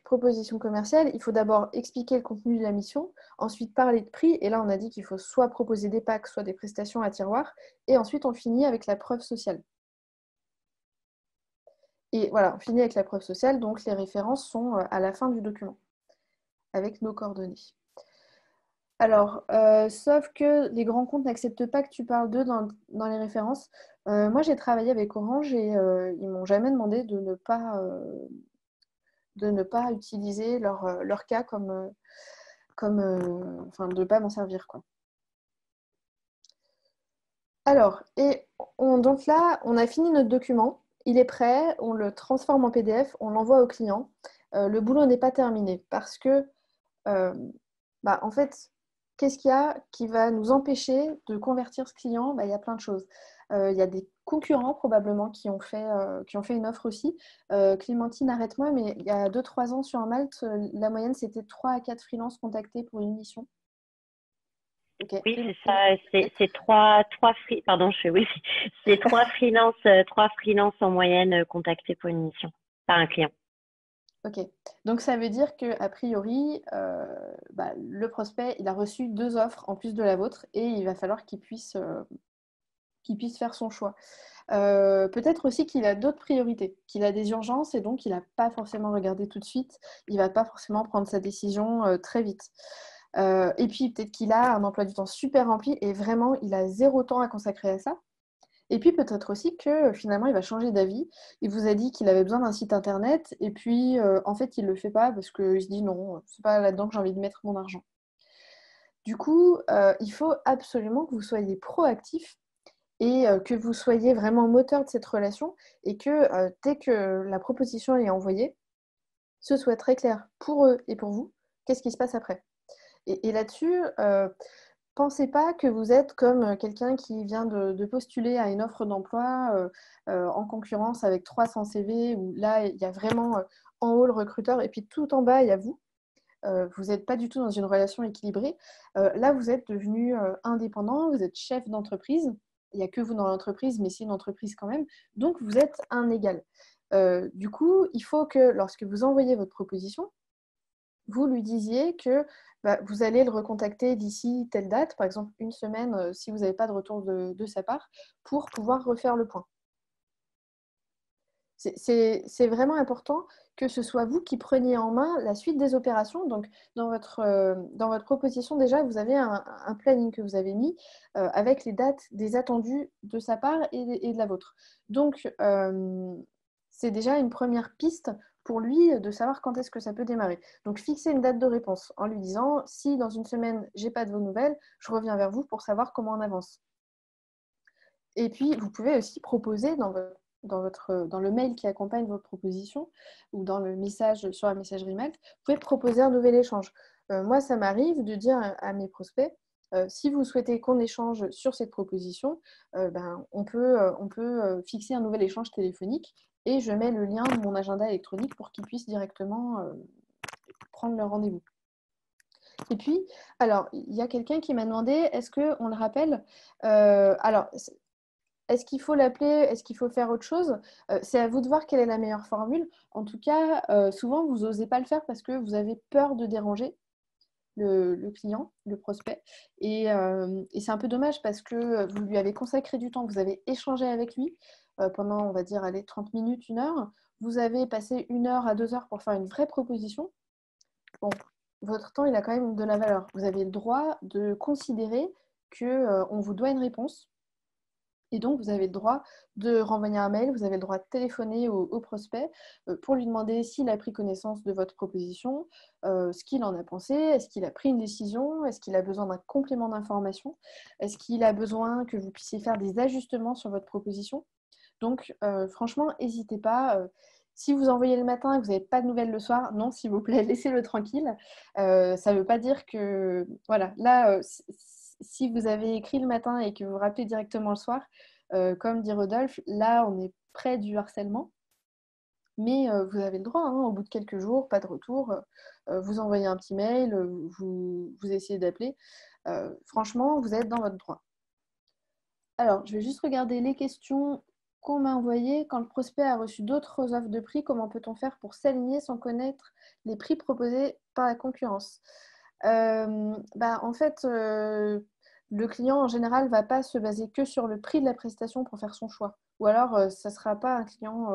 proposition commerciale, il faut d'abord expliquer le contenu de la mission, ensuite parler de prix, et là on a dit qu'il faut soit proposer des packs, soit des prestations à tiroir, et ensuite on finit avec la preuve sociale. Et voilà, on finit avec la preuve sociale, donc les références sont à la fin du document, avec nos coordonnées. Alors, sauf que les grands comptes n'acceptent pas que tu parles d'eux dans les références. Moi, j'ai travaillé avec Orange et ils ne m'ont jamais demandé de ne pas utiliser leur cas enfin, de ne pas m'en servir, quoi. Alors, donc là, on a fini notre document. Il est prêt, on le transforme en PDF, on l'envoie au client. Le boulot n'est pas terminé parce que en fait, qu'est-ce qu'il y a qui va nous empêcher de convertir ce client? Il y a plein de choses. Il y a des concurrents probablement qui ont fait une offre aussi. Clémentine, arrête-moi, mais il y a 2-3 ans sur Malte, la moyenne c'était 3 à 4 freelances contactés pour une mission. Okay. Oui, c'est ça. C'est c'est trois freelances en moyenne contactés pour une mission par un client. Ok, donc ça veut dire qu'a priori, le prospect, il a reçu 2 offres en plus de la vôtre et il va falloir qu'il puisse qu'il puisse faire son choix. Peut-être aussi qu'il a d'autres priorités, qu'il a des urgences et donc il n'a pas forcément regardé tout de suite, il ne va pas forcément prendre sa décision très vite. Et puis peut-être qu'il a un emploi du temps super rempli et vraiment il a zéro temps à consacrer à ça. Et puis peut-être aussi que finalement il va changer d'avis. Il vous a dit qu'il avait besoin d'un site internet et puis en fait il ne le fait pas parce qu'il se dit non, c'est pas là-dedans que j'ai envie de mettre mon argent. Du coup, il faut absolument que vous soyez proactif et que vous soyez vraiment moteur de cette relation et que dès que la proposition est envoyée, ce soit très clair pour eux et pour vous, qu'est-ce qui se passe après. Et là-dessus, pensez pas que vous êtes comme quelqu'un qui vient de postuler à une offre d'emploi en concurrence avec 300 CV, où là, il y a vraiment en haut le recruteur et puis tout en bas, il y a vous. Vous n'êtes pas du tout dans une relation équilibrée. Là, vous êtes devenu indépendant, vous êtes chef d'entreprise. Il n'y a que vous dans l'entreprise, mais c'est une entreprise quand même. Donc, vous êtes un égal. Du coup, il faut que lorsque vous envoyez votre proposition, vous lui disiez que vous allez le recontacter d'ici telle date, par exemple une semaine, si vous n'avez pas de retour de sa part, pour pouvoir refaire le point. C'est vraiment important que ce soit vous qui preniez en main la suite des opérations. Donc, dans votre proposition, déjà, vous avez un planning que vous avez mis avec les dates des attendus de sa part et de la vôtre. Donc, c'est déjà une première piste pour lui de savoir quand est-ce que ça peut démarrer. Donc, fixez une date de réponse en lui disant, si dans une semaine, j'ai pas de vos nouvelles, je reviens vers vous pour savoir comment on avance. Et puis, vous pouvez aussi proposer dans le mail qui accompagne votre proposition ou dans le message sur la messagerie mail, vous pouvez proposer un nouvel échange. Moi, ça m'arrive de dire à mes prospects, si vous souhaitez qu'on échange sur cette proposition, on peut fixer un nouvel échange téléphonique et je mets le lien de mon agenda électronique pour qu'ils puissent directement prendre leur rendez-vous. Et puis, alors, il y a quelqu'un qui m'a demandé, est-ce qu'on le rappelle alors, est-ce qu'il faut l'appeler? Est-ce qu'il faut faire autre chose? C'est à vous de voir quelle est la meilleure formule. En tout cas, souvent, vous n'osez pas le faire parce que vous avez peur de déranger le client, le prospect. Et c'est un peu dommage parce que vous lui avez consacré du temps, vous avez échangé avec lui pendant, on va dire, allez, 30 minutes, 1 heure. Vous avez passé 1 heure à 2 heures pour faire une vraie proposition. Bon, votre temps, il a quand même de la valeur. Vous avez le droit de considérer qu'on vous doit une réponse. Et donc, vous avez le droit de renvoyer un mail, vous avez le droit de téléphoner au prospect pour lui demander s'il a pris connaissance de votre proposition, ce qu'il en a pensé, est-ce qu'il a pris une décision, est-ce qu'il a besoin d'un complément d'information, est-ce qu'il a besoin que vous puissiez faire des ajustements sur votre proposition. Donc, franchement, n'hésitez pas. Si vous envoyez le matin et que vous n'avez pas de nouvelles le soir, non, s'il vous plaît, laissez-le tranquille. Ça ne veut pas dire que... Voilà, là, si vous avez écrit le matin et que vous vous rappelez directement le soir, comme dit Rodolphe, là, on est près du harcèlement. Mais vous avez le droit, hein, au bout de quelques jours, pas de retour, vous envoyez un petit mail, vous essayez d'appeler. Franchement, vous êtes dans votre droit. Alors, je vais juste regarder les questions qu'on m'a envoyées. Quand le prospect a reçu d'autres offres de prix, comment peut-on faire pour s'aligner sans connaître les prix proposés par la concurrence? En fait, le client en général ne va pas se baser que sur le prix de la prestation pour faire son choix. Ou alors, ça ne sera pas un client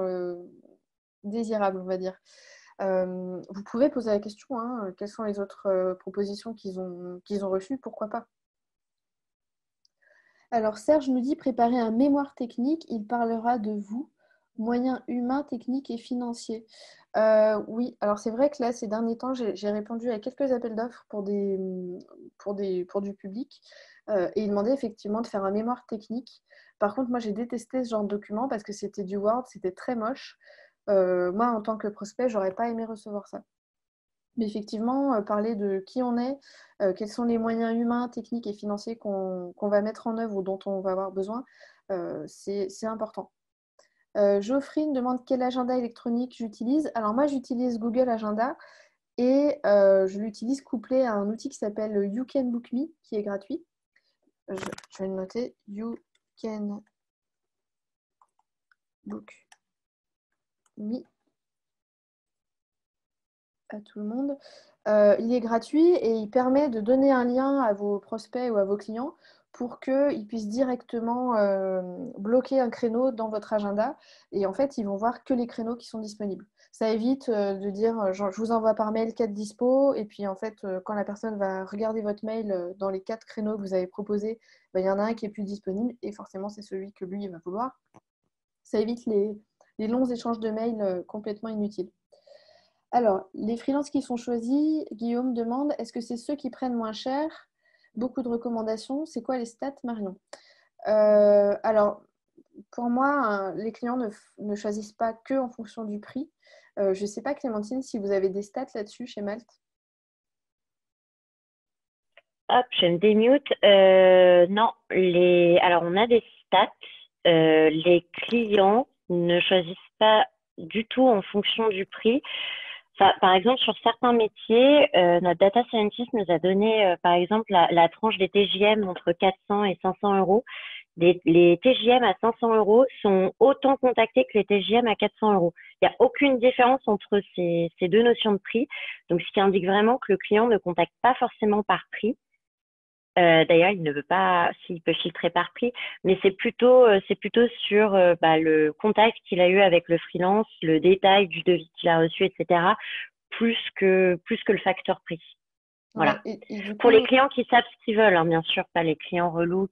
désirable, on va dire. Vous pouvez poser la question, hein, quelles sont les autres propositions qu'ils ont reçues, pourquoi pas. Alors Serge nous dit préparer un mémoire technique, il parlera de vous, moyens humains, techniques et financiers. Oui, alors c'est vrai que là, ces derniers temps, j'ai répondu à quelques appels d'offres pour du public et ils demandaient effectivement de faire un mémoire technique. Par contre, moi, j'ai détesté ce genre de document parce que c'était du Word, c'était très moche. Moi, en tant que prospect, j'aurais pas aimé recevoir ça. Mais effectivement, parler de qui on est, quels sont les moyens humains, techniques et financiers qu'on va mettre en œuvre ou dont on va avoir besoin, c'est important. Geoffrine demande quel agenda électronique j'utilise. Alors moi, j'utilise Google Agenda et je l'utilise couplé à un outil qui s'appelle You Can Book Me, qui est gratuit. Je vais le noter. You Can Book Me à tout le monde. Il est gratuit et il permet de donner un lien à vos prospects ou à vos clients pour qu'ils puissent directement bloquer un créneau dans votre agenda. Et en fait, ils vont voir que les créneaux qui sont disponibles. Ça évite de dire genre, je vous envoie par mail 4 dispos, et puis en fait, quand la personne va regarder votre mail dans les 4 créneaux que vous avez proposés, ben, il y en a un qui est plus disponible, et forcément, c'est celui que lui il va vouloir. Ça évite les longs échanges de mails complètement inutiles. Alors, les freelances qui sont choisis, Guillaume demande, est-ce que c'est ceux qui prennent moins cher? Beaucoup de recommandations. C'est quoi les stats, Marion? Alors, pour moi, hein, les clients ne choisissent pas que en fonction du prix. Je ne sais pas, Clémentine, si vous avez des stats là-dessus chez Malte. Hop, je me démute. Non, alors on a des stats. Les clients ne choisissent pas du tout en fonction du prix. Enfin, par exemple, sur certains métiers, notre data scientist nous a donné, par exemple, la tranche des TJM entre 400 et 500 euros. Les TJM à 500 euros sont autant contactés que les TJM à 400 euros. Il n'y a aucune différence entre ces deux notions de prix. Donc, ce qui indique vraiment que le client ne contacte pas forcément par prix. D'ailleurs, il ne veut pas s'il peut filtrer par prix, mais c'est plutôt sur le contact qu'il a eu avec le freelance, le détail du devis qu'il a reçu, etc., plus que le facteur prix. Ouais, Voilà. et du Pour coup, les clients qui savent ce qu'ils veulent, hein, bien sûr, pas les clients relous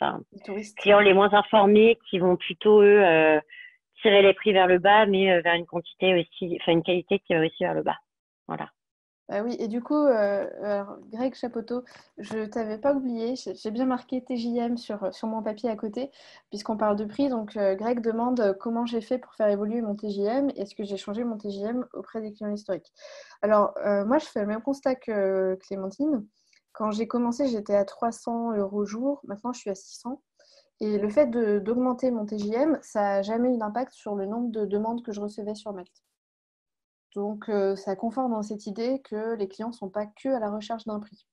enfin, les touristes. clients les moins informés qui vont plutôt eux tirer les prix vers le bas, mais vers une quantité aussi, enfin une qualité qui va aussi vers le bas. Voilà. Ah oui, et du coup, alors, Greg Chapoteau, je ne t'avais pas oublié, j'ai bien marqué TJM sur mon papier à côté, puisqu'on parle de prix. Donc, Greg demande comment j'ai fait pour faire évoluer mon TJM, et est-ce que j'ai changé mon TJM auprès des clients historiques. Alors, moi, je fais le même constat que Clémentine. Quand j'ai commencé, j'étais à 300 euros jour, maintenant je suis à 600. Et le fait d'augmenter mon TJM, ça n'a jamais eu d'impact sur le nombre de demandes que je recevais sur Malte. Donc, ça conforte dans cette idée que les clients ne sont pas que à la recherche d'un prix.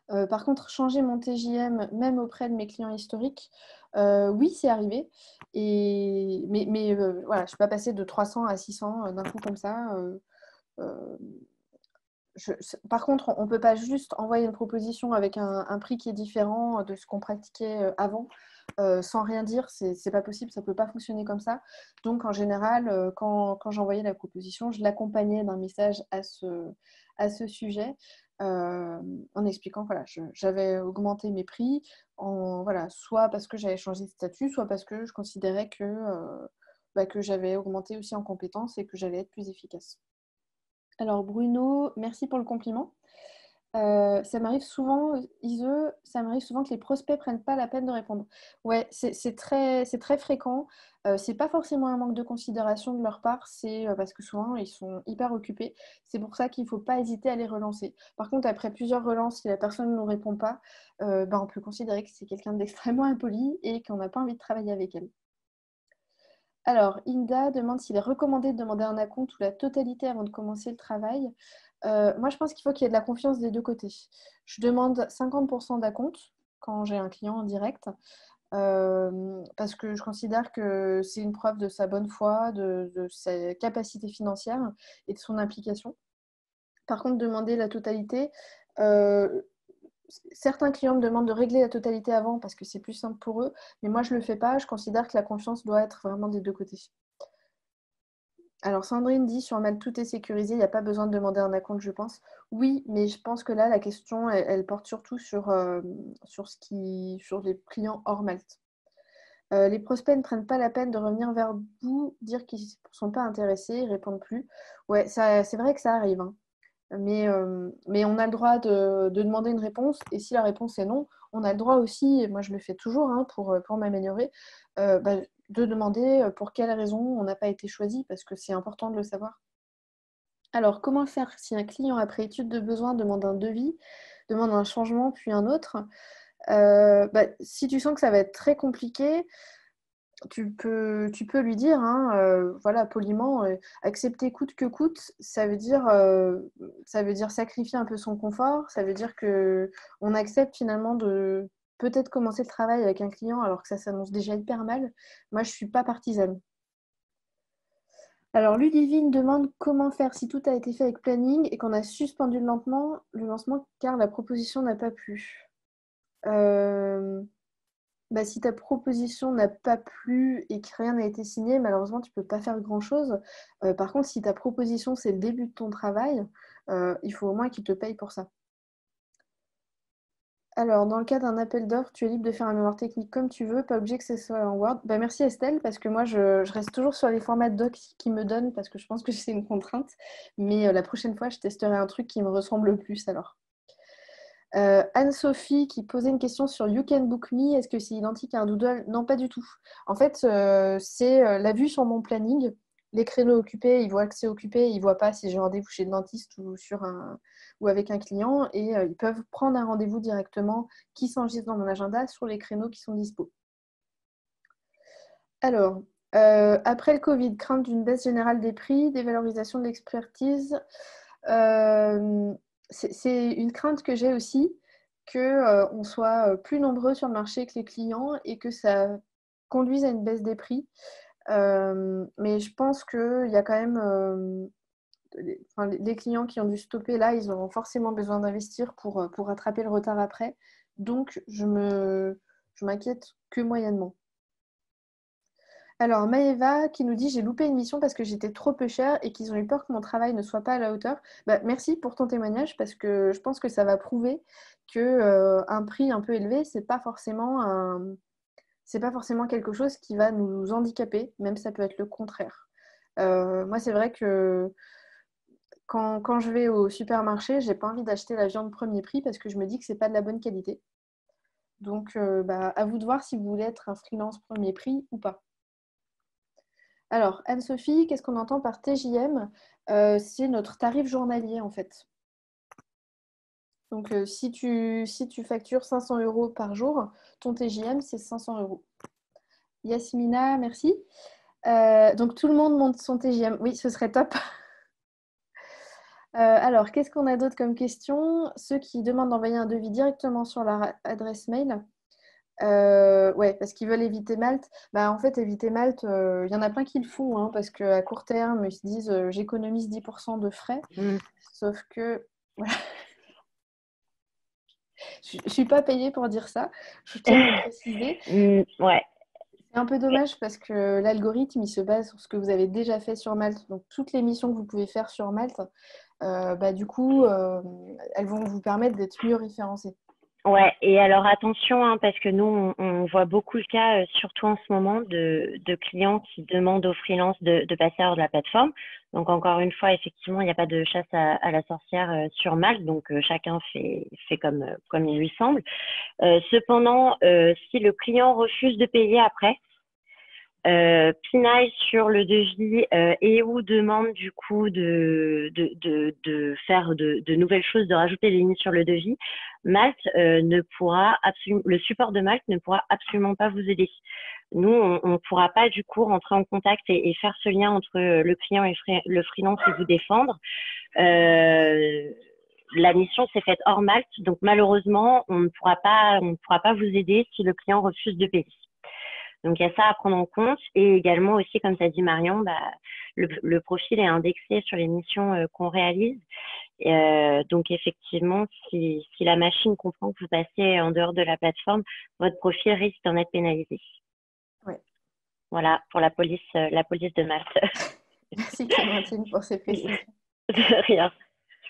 Par contre, changer mon TJM, même auprès de mes clients historiques, oui, c'est arrivé. Mais voilà, je ne suis pas passée de 300 à 600 d'un coup comme ça. Euh, Par contre, on ne peut pas juste envoyer une proposition avec un prix qui est différent de ce qu'on pratiquait avant, sans rien dire. C'est pas possible, ça ne peut pas fonctionner comme ça. Donc, en général, quand j'envoyais la proposition, je l'accompagnais d'un message à ce sujet, en expliquant que voilà, j'avais augmenté mes prix, voilà, soit parce que j'avais changé de statut, soit parce que je considérais que j'avais augmenté aussi en compétences et que j'allais être plus efficace. Alors Bruno, merci pour le compliment. Ça m'arrive souvent, Ise, ça m'arrive souvent que les prospects prennent pas la peine de répondre. Ouais, c'est très fréquent. C'est pas forcément un manque de considération de leur part, c'est parce que souvent ils sont hyper occupés. C'est pour ça qu'il faut pas hésiter à les relancer. Par contre, après plusieurs relances, si la personne ne nous répond pas, on peut considérer que c'est quelqu'un d'extrêmement impoli et qu'on n'a pas envie de travailler avec elle. Alors, Inda demande s'il est recommandé de demander un acompte ou la totalité avant de commencer le travail. Moi, je pense qu'il faut qu'il y ait de la confiance des deux côtés. Je demande 50% d'acompte quand j'ai un client en direct, parce que je considère que c'est une preuve de sa bonne foi, de sa capacité financière et de son implication. Par contre, demander la totalité, euh, certains clients me demandent de régler la totalité avant parce que c'est plus simple pour eux, mais moi, je ne le fais pas. Je considère que la confiance doit être vraiment des deux côtés. Alors Sandrine dit sur Malte tout est sécurisé, il n'y a pas besoin de demander un acompte, je pense. Oui, mais je pense que là, la question, elle porte surtout sur les clients hors Malte. Les prospects ne prennent pas la peine de revenir vers vous, dire qu'ils ne sont pas intéressés, ils ne répondent plus. Ouais, c'est vrai que ça arrive, hein. Mais on a le droit de demander une réponse, et si la réponse est non, on a le droit aussi, et moi je le fais toujours hein, pour m'améliorer, de demander pour quelle raison on n'a pas été choisi, parce que c'est important de le savoir. Alors, comment faire si un client, après étude de besoin, demande un devis, demande un changement, puis un autre? Si tu sens que ça va être très compliqué, tu peux lui dire, hein, voilà, poliment, accepter coûte que coûte, ça veut dire sacrifier un peu son confort, ça veut dire que on accepte finalement de peut-être commencer le travail avec un client alors que ça s'annonce déjà hyper mal. Moi, je ne suis pas partisane. Alors, Ludivine demande comment faire si tout a été fait avec planning et qu'on a suspendu le lancement car la proposition n'a pas plu. Euh, Bah, si ta proposition n'a pas plu et que rien n'a été signé, malheureusement, tu peux pas faire grand-chose. Par contre, si ta proposition, c'est le début de ton travail, il faut au moins qu'ils te payent pour ça. Alors, dans le cas d'un appel d'offres, tu es libre de faire un mémoire technique comme tu veux, pas obligé que ce soit en Word. Bah, merci Estelle, parce que moi, je reste toujours sur les formats doc qu'ils me donnent, parce que je pense que c'est une contrainte. Mais la prochaine fois, je testerai un truc qui me ressemble le plus alors. Anne-Sophie qui posait une question sur You Can Book Me, est-ce que c'est identique à un doodle? Non, pas du tout. En fait, c'est la vue sur mon planning. Les créneaux occupés, ils voient que c'est occupé, ils ne voient pas si j'ai rendez-vous chez le dentiste ou avec un client et ils peuvent prendre un rendez-vous directement qui s'enregistre dans mon agenda sur les créneaux qui sont dispo. Alors, après le Covid, crainte d'une baisse générale des prix, dévalorisation de l'expertise. Euh, c'est une crainte que j'ai aussi, que on soit plus nombreux sur le marché que les clients et que ça conduise à une baisse des prix. Mais je pense qu'il y a quand même les clients qui ont dû stopper là, ils auront forcément besoin d'investir pour rattraper le retard après. Donc, je m'inquiète que moyennement. Alors, Maëva qui nous dit j'ai loupé une mission parce que j'étais trop peu chère et qu'ils ont eu peur que mon travail ne soit pas à la hauteur. Bah, merci pour ton témoignage parce que je pense que ça va prouver que un prix un peu élevé, c'est pas forcément quelque chose qui va nous handicaper, même ça peut être le contraire. Moi, c'est vrai que quand je vais au supermarché, j'ai pas envie d'acheter la viande premier prix parce que je me dis que c'est pas de la bonne qualité. Donc, bah, à vous de voir si vous voulez être un freelance premier prix ou pas. Alors, Anne-Sophie, qu'est-ce qu'on entend par TJM? C'est notre tarif journalier en fait. Donc, si tu factures 500 euros par jour, ton TJM, c'est 500 euros. Yasmina, merci. Donc, tout le monde monte son TJM. Oui, ce serait top. Alors, qu'est-ce qu'on a d'autre comme question? Ceux qui demandent d'envoyer un devis directement sur leur adresse mail. Ouais, parce qu'ils veulent éviter Malte. Bah, en fait, éviter Malte, il y en a plein qui le font, hein, parce qu'à court terme, ils se disent j'économise 10% de frais. Mm. Sauf que voilà, je ne suis pas payée pour dire ça, je tiens à le préciser. Ouais. C'est un peu dommage parce que l'algorithme, il se base sur ce que vous avez déjà fait sur Malte. Donc, toutes les missions que vous pouvez faire sur Malte, bah, du coup, elles vont vous permettre d'être mieux référencées. Ouais, et alors attention, hein, parce que nous, on voit beaucoup le cas, surtout en ce moment, de clients qui demandent aux freelances de passer hors de la plateforme. Donc encore une fois, effectivement, il n'y a pas de chasse à la sorcière sur Malte, donc chacun fait comme il lui semble. Cependant, si le client refuse de payer après, pinaille sur le devis et ou demande du coup de faire de nouvelles choses, de rajouter des lignes sur le devis, Malte ne pourra absolument, le support de Malte ne pourra absolument pas vous aider. Nous, on ne pourra pas du coup rentrer en contact et faire ce lien entre le client et le freelance et vous défendre. La mission s'est faite hors Malte, donc malheureusement, on ne pourra pas vous aider si le client refuse de payer. Donc, il y a ça à prendre en compte. Et également aussi, comme tu as dit, Marion, bah, le profil est indexé sur les missions qu'on réalise. Donc, effectivement, si la machine comprend que vous passez en dehors de la plateforme, votre profil risque d'en être pénalisé. Ouais. Voilà, pour la police de Malte. Merci Clémentine pour ces précisions. De rien.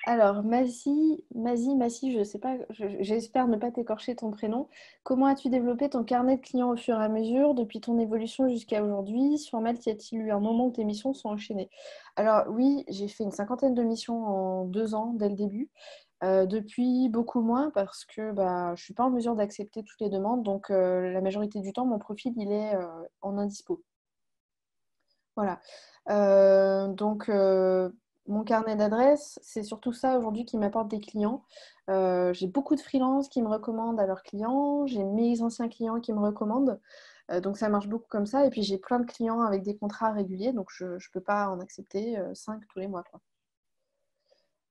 Alors, Mazie, je sais pas, j'espère ne pas t'écorcher ton prénom. Comment as-tu développé ton carnet de clients au fur et à mesure depuis ton évolution jusqu'à aujourd'hui? Sur Malte, y a-t-il eu un moment où tes missions sont enchaînées? Alors oui, j'ai fait une cinquantaine de missions en 2 ans dès le début. Depuis, beaucoup moins parce que bah, je ne suis pas en mesure d'accepter toutes les demandes. Donc, la majorité du temps, mon profil, il est en indispo. Voilà. Donc, mon carnet d'adresses, c'est surtout ça aujourd'hui qui m'apporte des clients. J'ai beaucoup de freelances qui me recommandent à leurs clients. J'ai mes anciens clients qui me recommandent. Donc, ça marche beaucoup comme ça. Et puis, j'ai plein de clients avec des contrats réguliers. Donc, je ne peux pas en accepter 5 tous les mois, quoi.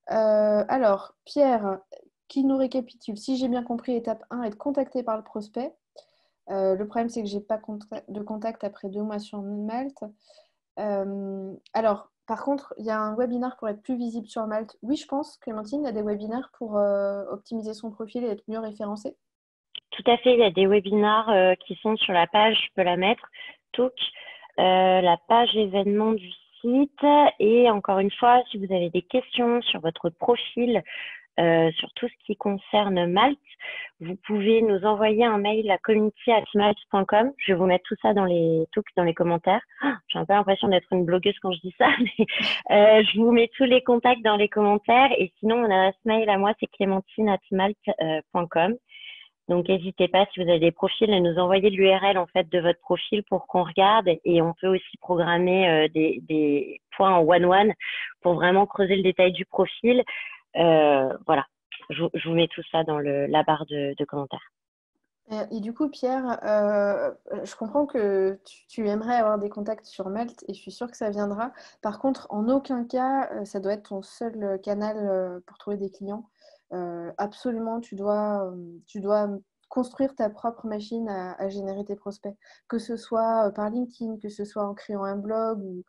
Alors, Pierre, qui nous récapitule. Si j'ai bien compris, étape 1, être contacté par le prospect. Le problème, c'est que je n'ai pas de contact après 2 mois sur Malte. Alors, par contre, il y a un webinaire pour être plus visible sur Malte. Oui, je pense, Clémentine, il y a des webinaires pour optimiser son profil et être mieux référencé. tout à fait, il y a des webinars qui sont sur la page, je peux la mettre, Talk, la page événement du site. Et encore une fois, si vous avez des questions sur votre profil, sur tout ce qui concerne Malte, vous pouvez nous envoyer un mail à community@malte.com. Je vais vous mettre tout ça dans les talks, dans les commentaires. J'ai un peu l'impression d'être une blogueuse quand je dis ça, mais je vous mets tous les contacts dans les commentaires. Et sinon, mon adresse mail à moi, c'est clémentine@malte.com. Donc, n'hésitez pas, si vous avez des profils, à nous envoyer l'URL en fait de votre profil pour qu'on regarde. Et on peut aussi programmer des points en one-one pour vraiment creuser le détail du profil. Voilà, je vous mets tout ça dans la barre de commentaires. Et du coup, Pierre, je comprends que tu aimerais avoir des contacts sur Malte et je suis sûre que ça viendra. Par contre, en aucun cas, ça doit être ton seul canal pour trouver des clients. Absolument, tu dois construire ta propre machine à générer tes prospects. Que ce soit par LinkedIn, que ce soit en créant un blog ou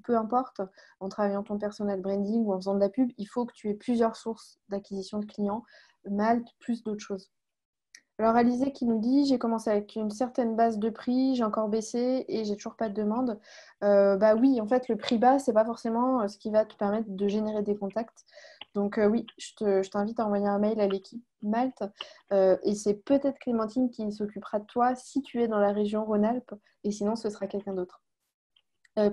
peu importe, en travaillant ton personal branding ou en faisant de la pub, il faut que tu aies plusieurs sources d'acquisition de clients, Malte plus d'autres choses. Alors, Alizé qui nous dit, j'ai commencé avec une certaine base de prix, j'ai encore baissé et j'ai toujours pas de demande. Bah oui, en fait, le prix bas, c'est pas forcément ce qui va te permettre de générer des contacts. Donc oui, je t'invite à envoyer un mail à l'équipe Malte. Et c'est peut-être Clémentine qui s'occupera de toi si tu es dans la région Rhône-Alpes. Et sinon, ce sera quelqu'un d'autre.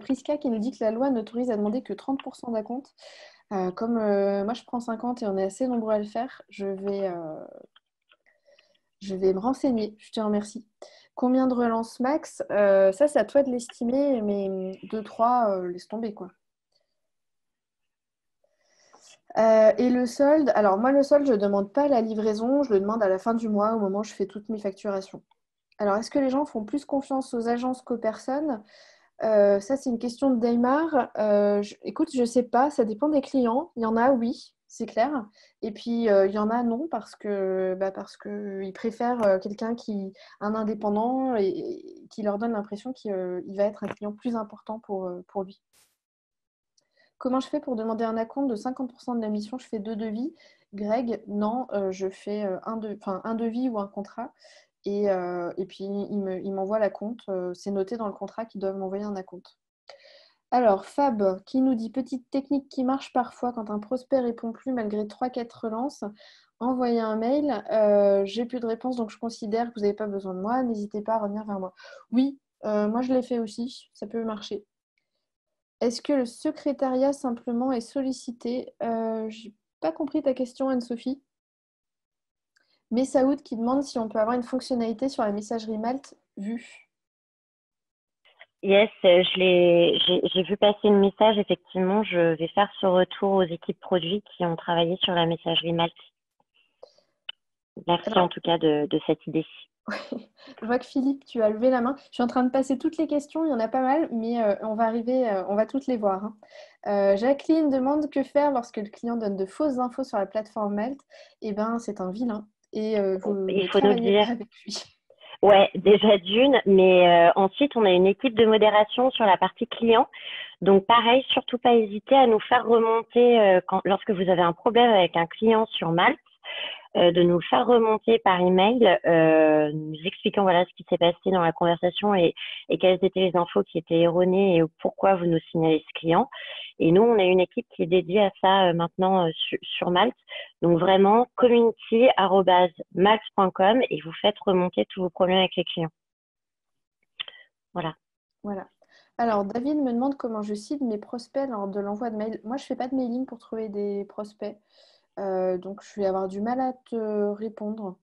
Priska qui nous dit que la loi n'autorise à demander que 30% d'acompte. Comme moi, je prends 50 et on est assez nombreux à le faire, je vais me renseigner, je te remercie. Combien de relances max? Ça, c'est à toi de l'estimer, mais 2-3, laisse tomber, quoi. Et le solde, alors moi, le solde, je ne demande pas la livraison, je le demande à la fin du mois, au moment où je fais toutes mes facturations. Alors, est-ce que les gens font plus confiance aux agences qu'aux personnes? Ça, c'est une question de Daymar. Écoute, je ne sais pas, ça dépend des clients. Il y en a, oui, c'est clair. Et puis, il y en a, non, parce que ils préfèrent un indépendant et qui leur donne l'impression qu'il va être un client plus important pour lui. Comment je fais pour demander un acompte de 50% de la mission? Je fais 2 devis. Greg, non, je fais un devis ou un contrat. Et puis, il m'envoie l'acompte. C'est noté dans le contrat qu'ils doivent m'envoyer un acompte. Alors, Fab, qui nous dit petite technique qui marche parfois quand un prospect répond plus malgré 3-4 relances. Envoyez un mail. J'ai plus de réponse, donc je considère que vous n'avez pas besoin de moi. N'hésitez pas à revenir vers moi. Oui, moi je l'ai fait aussi. Ça peut marcher. Est-ce que le secrétariat simplement est sollicité? J'ai pas compris ta question, Anne-Sophie. Mais Saoud qui demande si on peut avoir une fonctionnalité sur la messagerie Malte vue. Yes, j'ai vu passer le message. Effectivement, je vais faire ce retour aux équipes produits qui ont travaillé sur la messagerie Malte. Merci en Alors, tout cas de cette idée-ci. je vois que Philippe, tu as levé la main. Je suis en train de passer toutes les questions, il y en a pas mal, mais on va toutes les voir, hein. Jacqueline demande que faire lorsque le client donne de fausses infos sur la plateforme Malte. Eh bien, c'est un vilain et vous Il ne faut nous le travaillez dire. pas avec lui. Ouais, déjà d'une, mais ensuite on a une équipe de modération sur la partie client. Donc pareil, surtout pas hésiter à nous faire remonter lorsque vous avez un problème avec un client sur Malte, de nous faire remonter par email, nous expliquant voilà ce qui s'est passé dans la conversation et quelles étaient les infos qui étaient erronées et pourquoi vous nous signalez ce client. Et nous, on a une équipe qui est dédiée à ça maintenant sur Malte. Donc vraiment, community@malte.com et vous faites remonter tous vos problèmes avec les clients. Voilà. Voilà. Alors, David me demande comment je cible mes prospects lors de l'envoi de mail. Moi, je ne fais pas de mailing pour trouver des prospects. Donc, je vais avoir du mal à te répondre.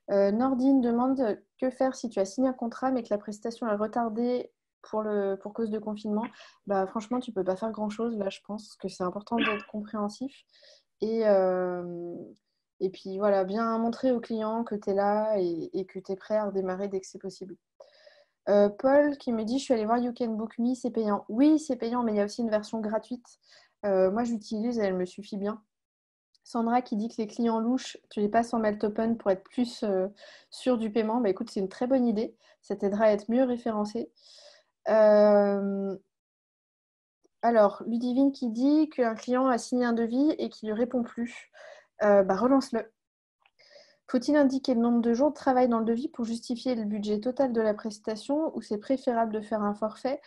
Nordine demande que faire si tu as signé un contrat mais que la prestation est retardée pour cause de confinement. Bah, franchement, tu ne peux pas faire grand-chose. Là, je pense que c'est important d'être compréhensif. Et, euh, et puis, voilà, bien montrer au client que tu es là et que tu es prêt à redémarrer dès que c'est possible. Paul qui me dit, je suis allée voir You Can Book Me, c'est payant. Oui, c'est payant, mais il y a aussi une version gratuite. Moi, j'utilise et elle me suffit bien. Sandra qui dit que les clients louches, tu les passes en Melt Open pour être plus sûr du paiement. Bah, écoute, c'est une très bonne idée. Ça t'aidera à être mieux référencé. Alors, Ludivine qui dit qu'un client a signé un devis et qu'il ne lui répond plus. Bah, relance-le. Faut-il indiquer le nombre de jours de travail dans le devis pour justifier le budget total de la prestation ou c'est préférable de faire un forfait?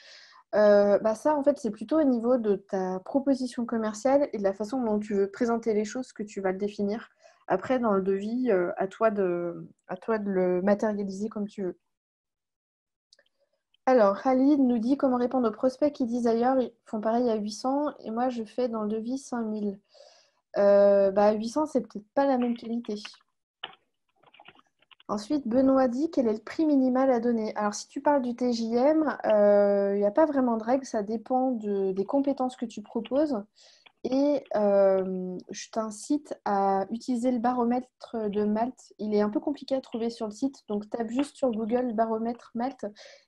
Ça, en fait, c'est plutôt au niveau de ta proposition commerciale et de la façon dont tu veux présenter les choses que tu vas le définir. Après, dans le devis, à toi de le matérialiser comme tu veux. Alors, Khalid nous dit comment répondre aux prospects qui disent ailleurs, ils font pareil à 800 et moi je fais dans le devis 5000. 800, c'est peut-être pas la même qualité. Ensuite, Benoît dit quel est le prix minimal à donner. Alors, si tu parles du TJM, il n'y a pas vraiment de règle, ça dépend des compétences que tu proposes. Et je t'incite à utiliser le baromètre de Malte. Il est un peu compliqué à trouver sur le site, donc tape juste sur Google baromètre Malte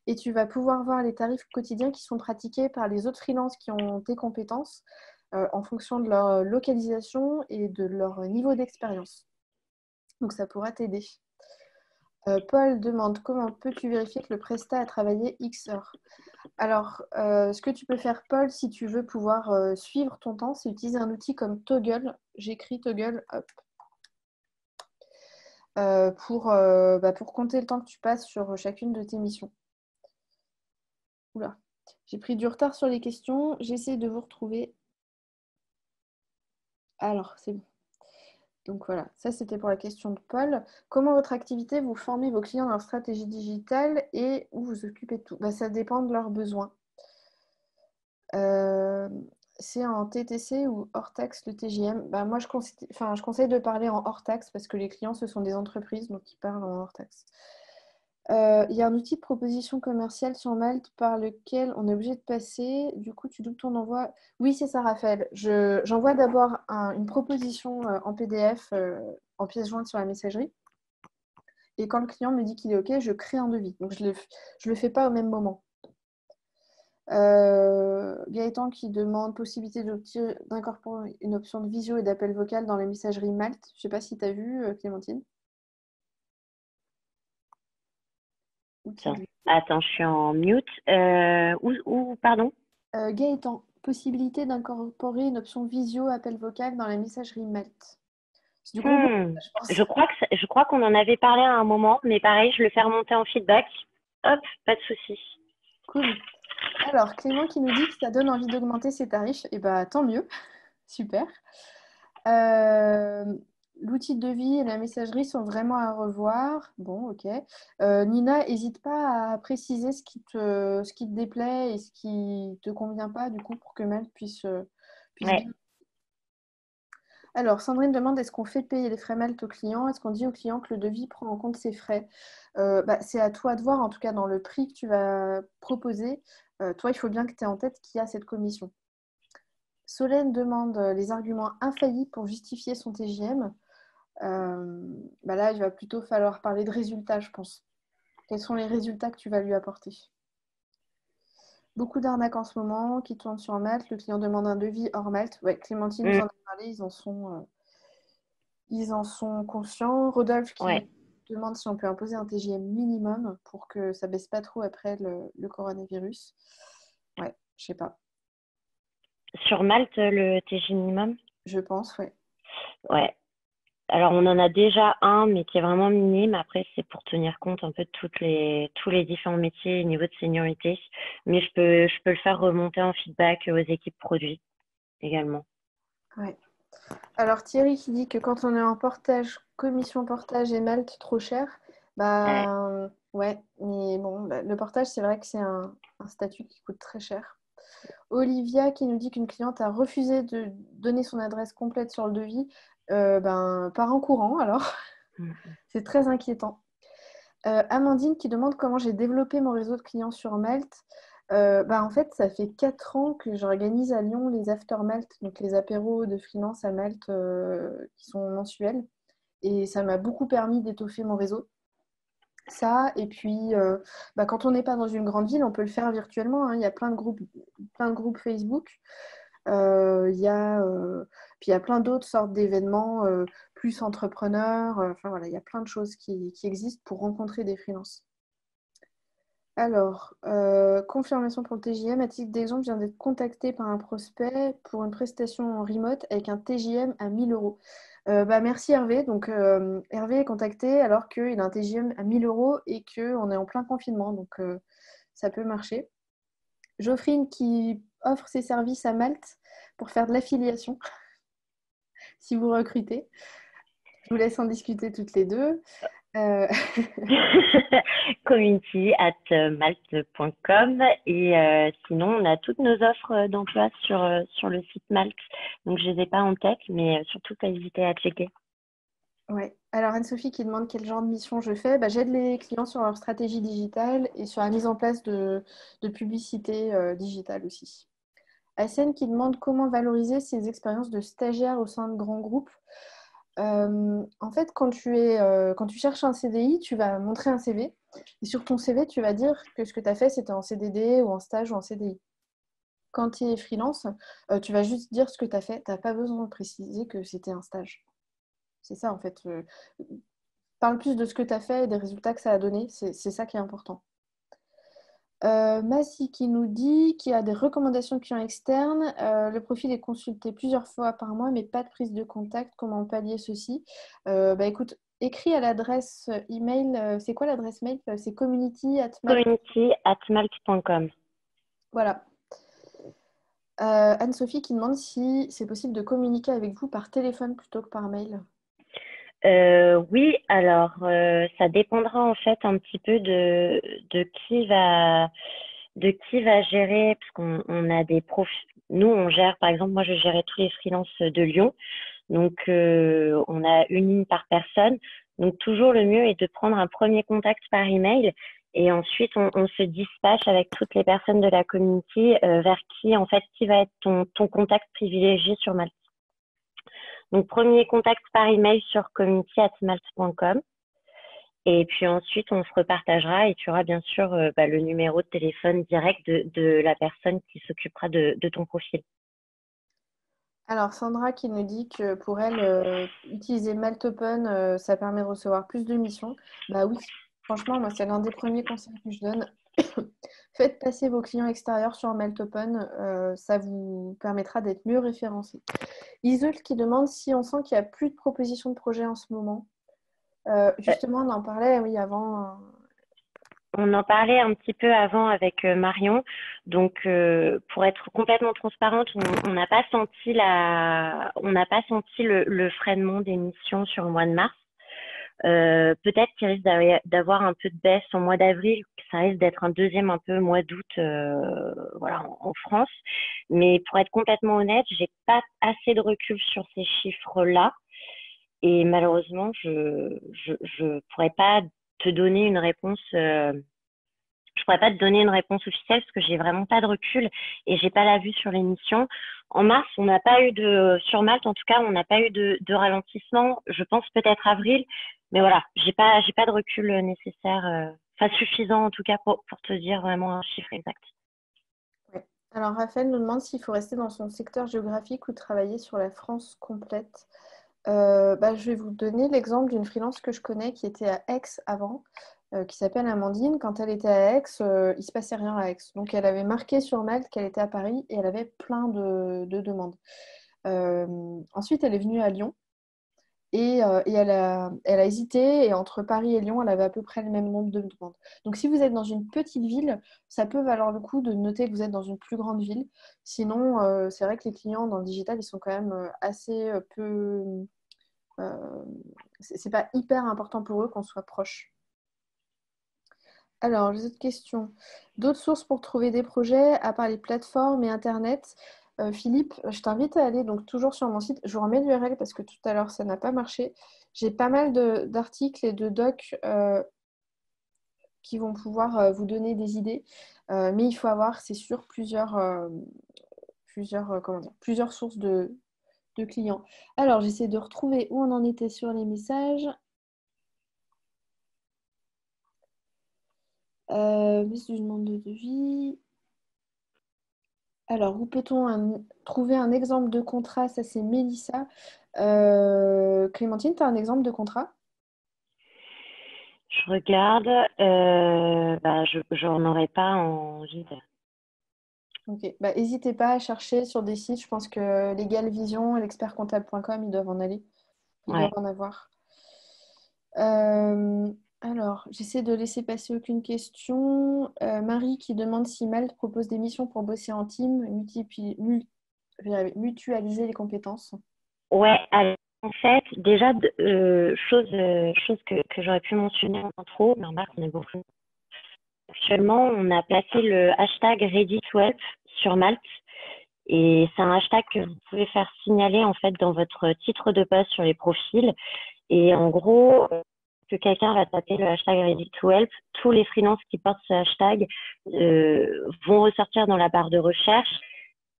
et tu vas pouvoir voir les tarifs quotidiens qui sont pratiqués par les autres freelances qui ont tes compétences en fonction de leur localisation et de leur niveau d'expérience. Donc ça pourra t'aider. Paul demande comment peux-tu vérifier que le prestat a travaillé X heures? Alors, ce que tu peux faire, Paul, si tu veux pouvoir suivre ton temps, c'est utiliser un outil comme Toggle. J'écris Toggle, hop, pour compter le temps que tu passes sur chacune de tes missions. Oula, j'ai pris du retard sur les questions. J'essaie de vous retrouver. Alors, c'est bon. Donc voilà, ça c'était pour la question de Paul. Comment votre activité, vous formez vos clients dans leur stratégie digitale et où vous occupez de tout? Ça dépend de leurs besoins. Euh, c'est en TTC ou hors taxe le TJM? Moi, je conseille de parler en hors taxe parce que les clients, ce sont des entreprises, donc ils parlent en hors taxe. Il y a un outil de proposition commerciale sur Malte par lequel on est obligé de passer. Du coup, tu doubles ton envoi. Oui, c'est ça, Raphaël. J'envoie d'abord une proposition en PDF, en pièce jointe sur la messagerie. Et quand le client me dit qu'il est OK, je crée un devis. Donc, je ne le fais pas au même moment. Gaëtan qui demande possibilité d'incorporer une option de visio et d'appel vocal dans les messageries Malte. Je ne sais pas si tu as vu, Clémentine. Attends, je suis en mute. Pardon? Gaëtan, possibilité d'incorporer une option visio appel vocal dans la messagerie Malte. C'est du gros mot, je pense. Je crois qu'on en avait parlé à un moment, mais pareil, je le fais remonter en feedback. Hop, pas de souci. Cool. Alors, Clément qui nous dit que ça donne envie d'augmenter ses tarifs. Et tant mieux. Super. L'outil de devis et la messagerie sont vraiment à revoir. Bon, ok. Nina, n'hésite pas à préciser ce qui te déplaît et ce qui ne te convient pas, du coup, pour que Mel puisse Ouais. bien. Alors, Sandrine demande est-ce qu'on fait payer les frais Malte au client? Est-ce qu'on dit au client que le devis prend en compte ses frais? C'est à toi de voir, en tout cas dans le prix que tu vas proposer. Toi, il faut bien que tu aies en tête qu'il y a cette commission. Solène demande les arguments infaillibles pour justifier son TJM. Là, il va plutôt falloir parler de résultats, je pense. Quels sont les résultats que tu vas lui apporter? Beaucoup d'arnaques en ce moment qui tournent sur Malte. Le client demande un devis hors Malte. Ouais, Clémentine nous en a parlé, ils en sont conscients. Rodolphe qui demande si on peut imposer un TJM minimum pour que ça baisse pas trop après le coronavirus. Ouais, je sais pas. Sur Malte, le TJ minimum? Je pense, ouais. Ouais. Alors, on en a déjà un, mais qui est vraiment minime. Après, c'est pour tenir compte un peu de tous les différents métiers et niveau de seniorité. Mais je peux le faire remonter en feedback aux équipes produits également. Ouais. Alors Thierry qui dit que quand on est en portage, commission portage et Malte trop cher, ouais, mais bon, le portage c'est vrai que c'est un statut qui coûte très cher. Olivia qui nous dit qu'une cliente a refusé de donner son adresse complète sur le devis, part en courant alors, c'est très inquiétant. Amandine qui demande comment j'ai développé mon réseau de clients sur Malte. En fait, ça fait 4 ans que j'organise à Lyon les After Malte, donc les apéros de freelance à Malte qui sont mensuels. Et ça m'a beaucoup permis d'étoffer mon réseau. Ça, et puis quand on n'est pas dans une grande ville, on peut le faire virtuellement, hein. Il y a plein de groupes Facebook. Puis il y a plein d'autres sortes d'événements plus entrepreneurs. Enfin voilà, il y a plein de choses qui existent pour rencontrer des freelances. Alors, confirmation pour le TJM. À titre d'exemple, je viens d'être contactée par un prospect pour une prestation en remote avec un TJM à 1 000 euros. Merci Hervé. Donc, Hervé est contacté alors qu'il a un TGM à 1000 euros et qu'on est en plein confinement. Donc, ça peut marcher. Geoffrine qui offre ses services à Malte pour faire de l'affiliation si vous recrutez. Je vous laisse en discuter toutes les deux. Euh, community@malte.com et sinon on a toutes nos offres d'emploi sur le site Malte. Donc je les ai pas en tête, mais surtout pas hésiter à checker. Ouais. Alors Anne-Sophie qui demande quel genre de mission je fais. J'aide les clients sur leur stratégie digitale et sur la mise en place de publicité digitale aussi. Hassen qui demande comment valoriser ses expériences de stagiaire au sein de grands groupes. En fait, quand tu cherches un CDI, tu vas montrer un CV. Et sur ton CV, tu vas dire que ce que tu as fait, c'était en CDD ou en stage ou en CDI. Quand tu es freelance, tu vas juste dire ce que tu as fait. Tu n'as pas besoin de préciser que c'était un stage. C'est ça, en fait. Parle plus de ce que tu as fait et des résultats que ça a donné. C'est ça qui est important. Massy qui nous dit qu'il y a des recommandations de clients externes. Le profil est consulté plusieurs fois par mois, mais pas de prise de contact. Comment pallier ceci? Écoute, écris à l'adresse email. C'est quoi l'adresse mail? C'est community@mail. community@malte.com. Voilà. Anne-Sophie qui demande si c'est possible de communiquer avec vous par téléphone plutôt que par mail. Oui, alors ça dépendra en fait un petit peu de qui va gérer, parce qu'on a des profils. Nous, on gère, par exemple, moi je gérais tous les freelances de Lyon, donc on a une ligne par personne. Donc toujours le mieux est de prendre un premier contact par email et ensuite on se dispatche avec toutes les personnes de la communauté vers qui va être ton contact privilégié sur Malte. Donc, premier contact par email sur community@malte.com. Et puis ensuite, on se repartagera et tu auras bien sûr le numéro de téléphone direct de la personne qui s'occupera de ton profil. Alors, Sandra qui nous dit que pour elle, utiliser Malte Open, ça permet de recevoir plus de missions. Bah oui, franchement, moi, c'est l'un des premiers conseils que je donne. Faites passer vos clients extérieurs sur Malte Open, ça vous permettra d'être mieux référencé. Isolde qui demande si on sent qu'il n'y a plus de propositions de projet en ce moment. Justement, on en parlait, oui, avant. On en parlait un petit peu avant avec Marion. Donc, pour être complètement transparente, on n'a pas senti le freinement des missions sur le mois de mars. Peut-être qu'il risque d'avoir un peu de baisse en mois d'avril, ça risque d'être un deuxième un peu mois d'août voilà, en France. Mais pour être complètement honnête, j'ai pas assez de recul sur ces chiffres-là. Et malheureusement, je pourrais pas te donner une réponse. Je pourrais pas te donner une réponse officielle parce que j'ai vraiment pas de recul et j'ai pas la vue sur l'émission. En mars, on n'a pas eu sur Malte en tout cas, on n'a pas eu de ralentissement. Je pense peut-être avril, mais voilà, j'ai pas de recul nécessaire, enfin suffisant en tout cas pour te dire vraiment un chiffre exact. Ouais. Alors, Raphaël nous demande s'il faut rester dans son secteur géographique ou travailler sur la France complète. Je vais vous donner l'exemple d'une freelance que je connais qui était à Aix avant, qui s'appelle Amandine. Quand elle était à Aix, il ne se passait rien à Aix. Donc elle avait marqué sur Malte qu'elle était à Paris et elle avait plein de demandes. Ensuite, elle est venue à Lyon et elle a hésité. Et entre Paris et Lyon, elle avait à peu près le même nombre de demandes. Donc si vous êtes dans une petite ville, ça peut valoir le coup de noter que vous êtes dans une plus grande ville. Sinon, c'est vrai que les clients dans le digital, ils sont quand même assez peu c'est pas hyper important pour eux qu'on soit proche. Alors, les autres questions. D'autres sources pour trouver des projets, à part les plateformes et Internet. Philippe, je t'invite à aller donc toujours sur mon site. Je vous remets l'URL parce que tout à l'heure, ça n'a pas marché. J'ai pas mal d'articles et de docs qui vont pouvoir vous donner des idées. Mais il faut avoir, c'est sûr, plusieurs sources de clients. Alors, j'essaie de retrouver où on en était sur les messages. Liste du demande de devis. Alors, où peut-on trouver un exemple de contrat? Ça, c'est Mélissa. Clémentine, tu as un exemple de contrat? Je regarde, j'en aurais pas en vide. Ok. N'hésitez pas à chercher sur des sites. Je pense que Legal Vision et l'expertcomptable.com, ils doivent en aller. ils Ouais. doivent en avoir. Euh, alors, j'essaie de laisser passer aucune question. Marie qui demande si Malte propose des missions pour bosser en team, mutualiser les compétences. Ouais, alors, en fait, déjà, chose que j'aurais pu mentionner en intro, mais remarque, on est beaucoup. Actuellement, on a placé le hashtag Ready to Help sur Malte. Et c'est un hashtag que vous pouvez faire signaler en fait dans votre titre de poste sur les profils. Et en gros, que quelqu'un va taper le hashtag Ready to Help, tous les freelances qui portent ce hashtag vont ressortir dans la barre de recherche.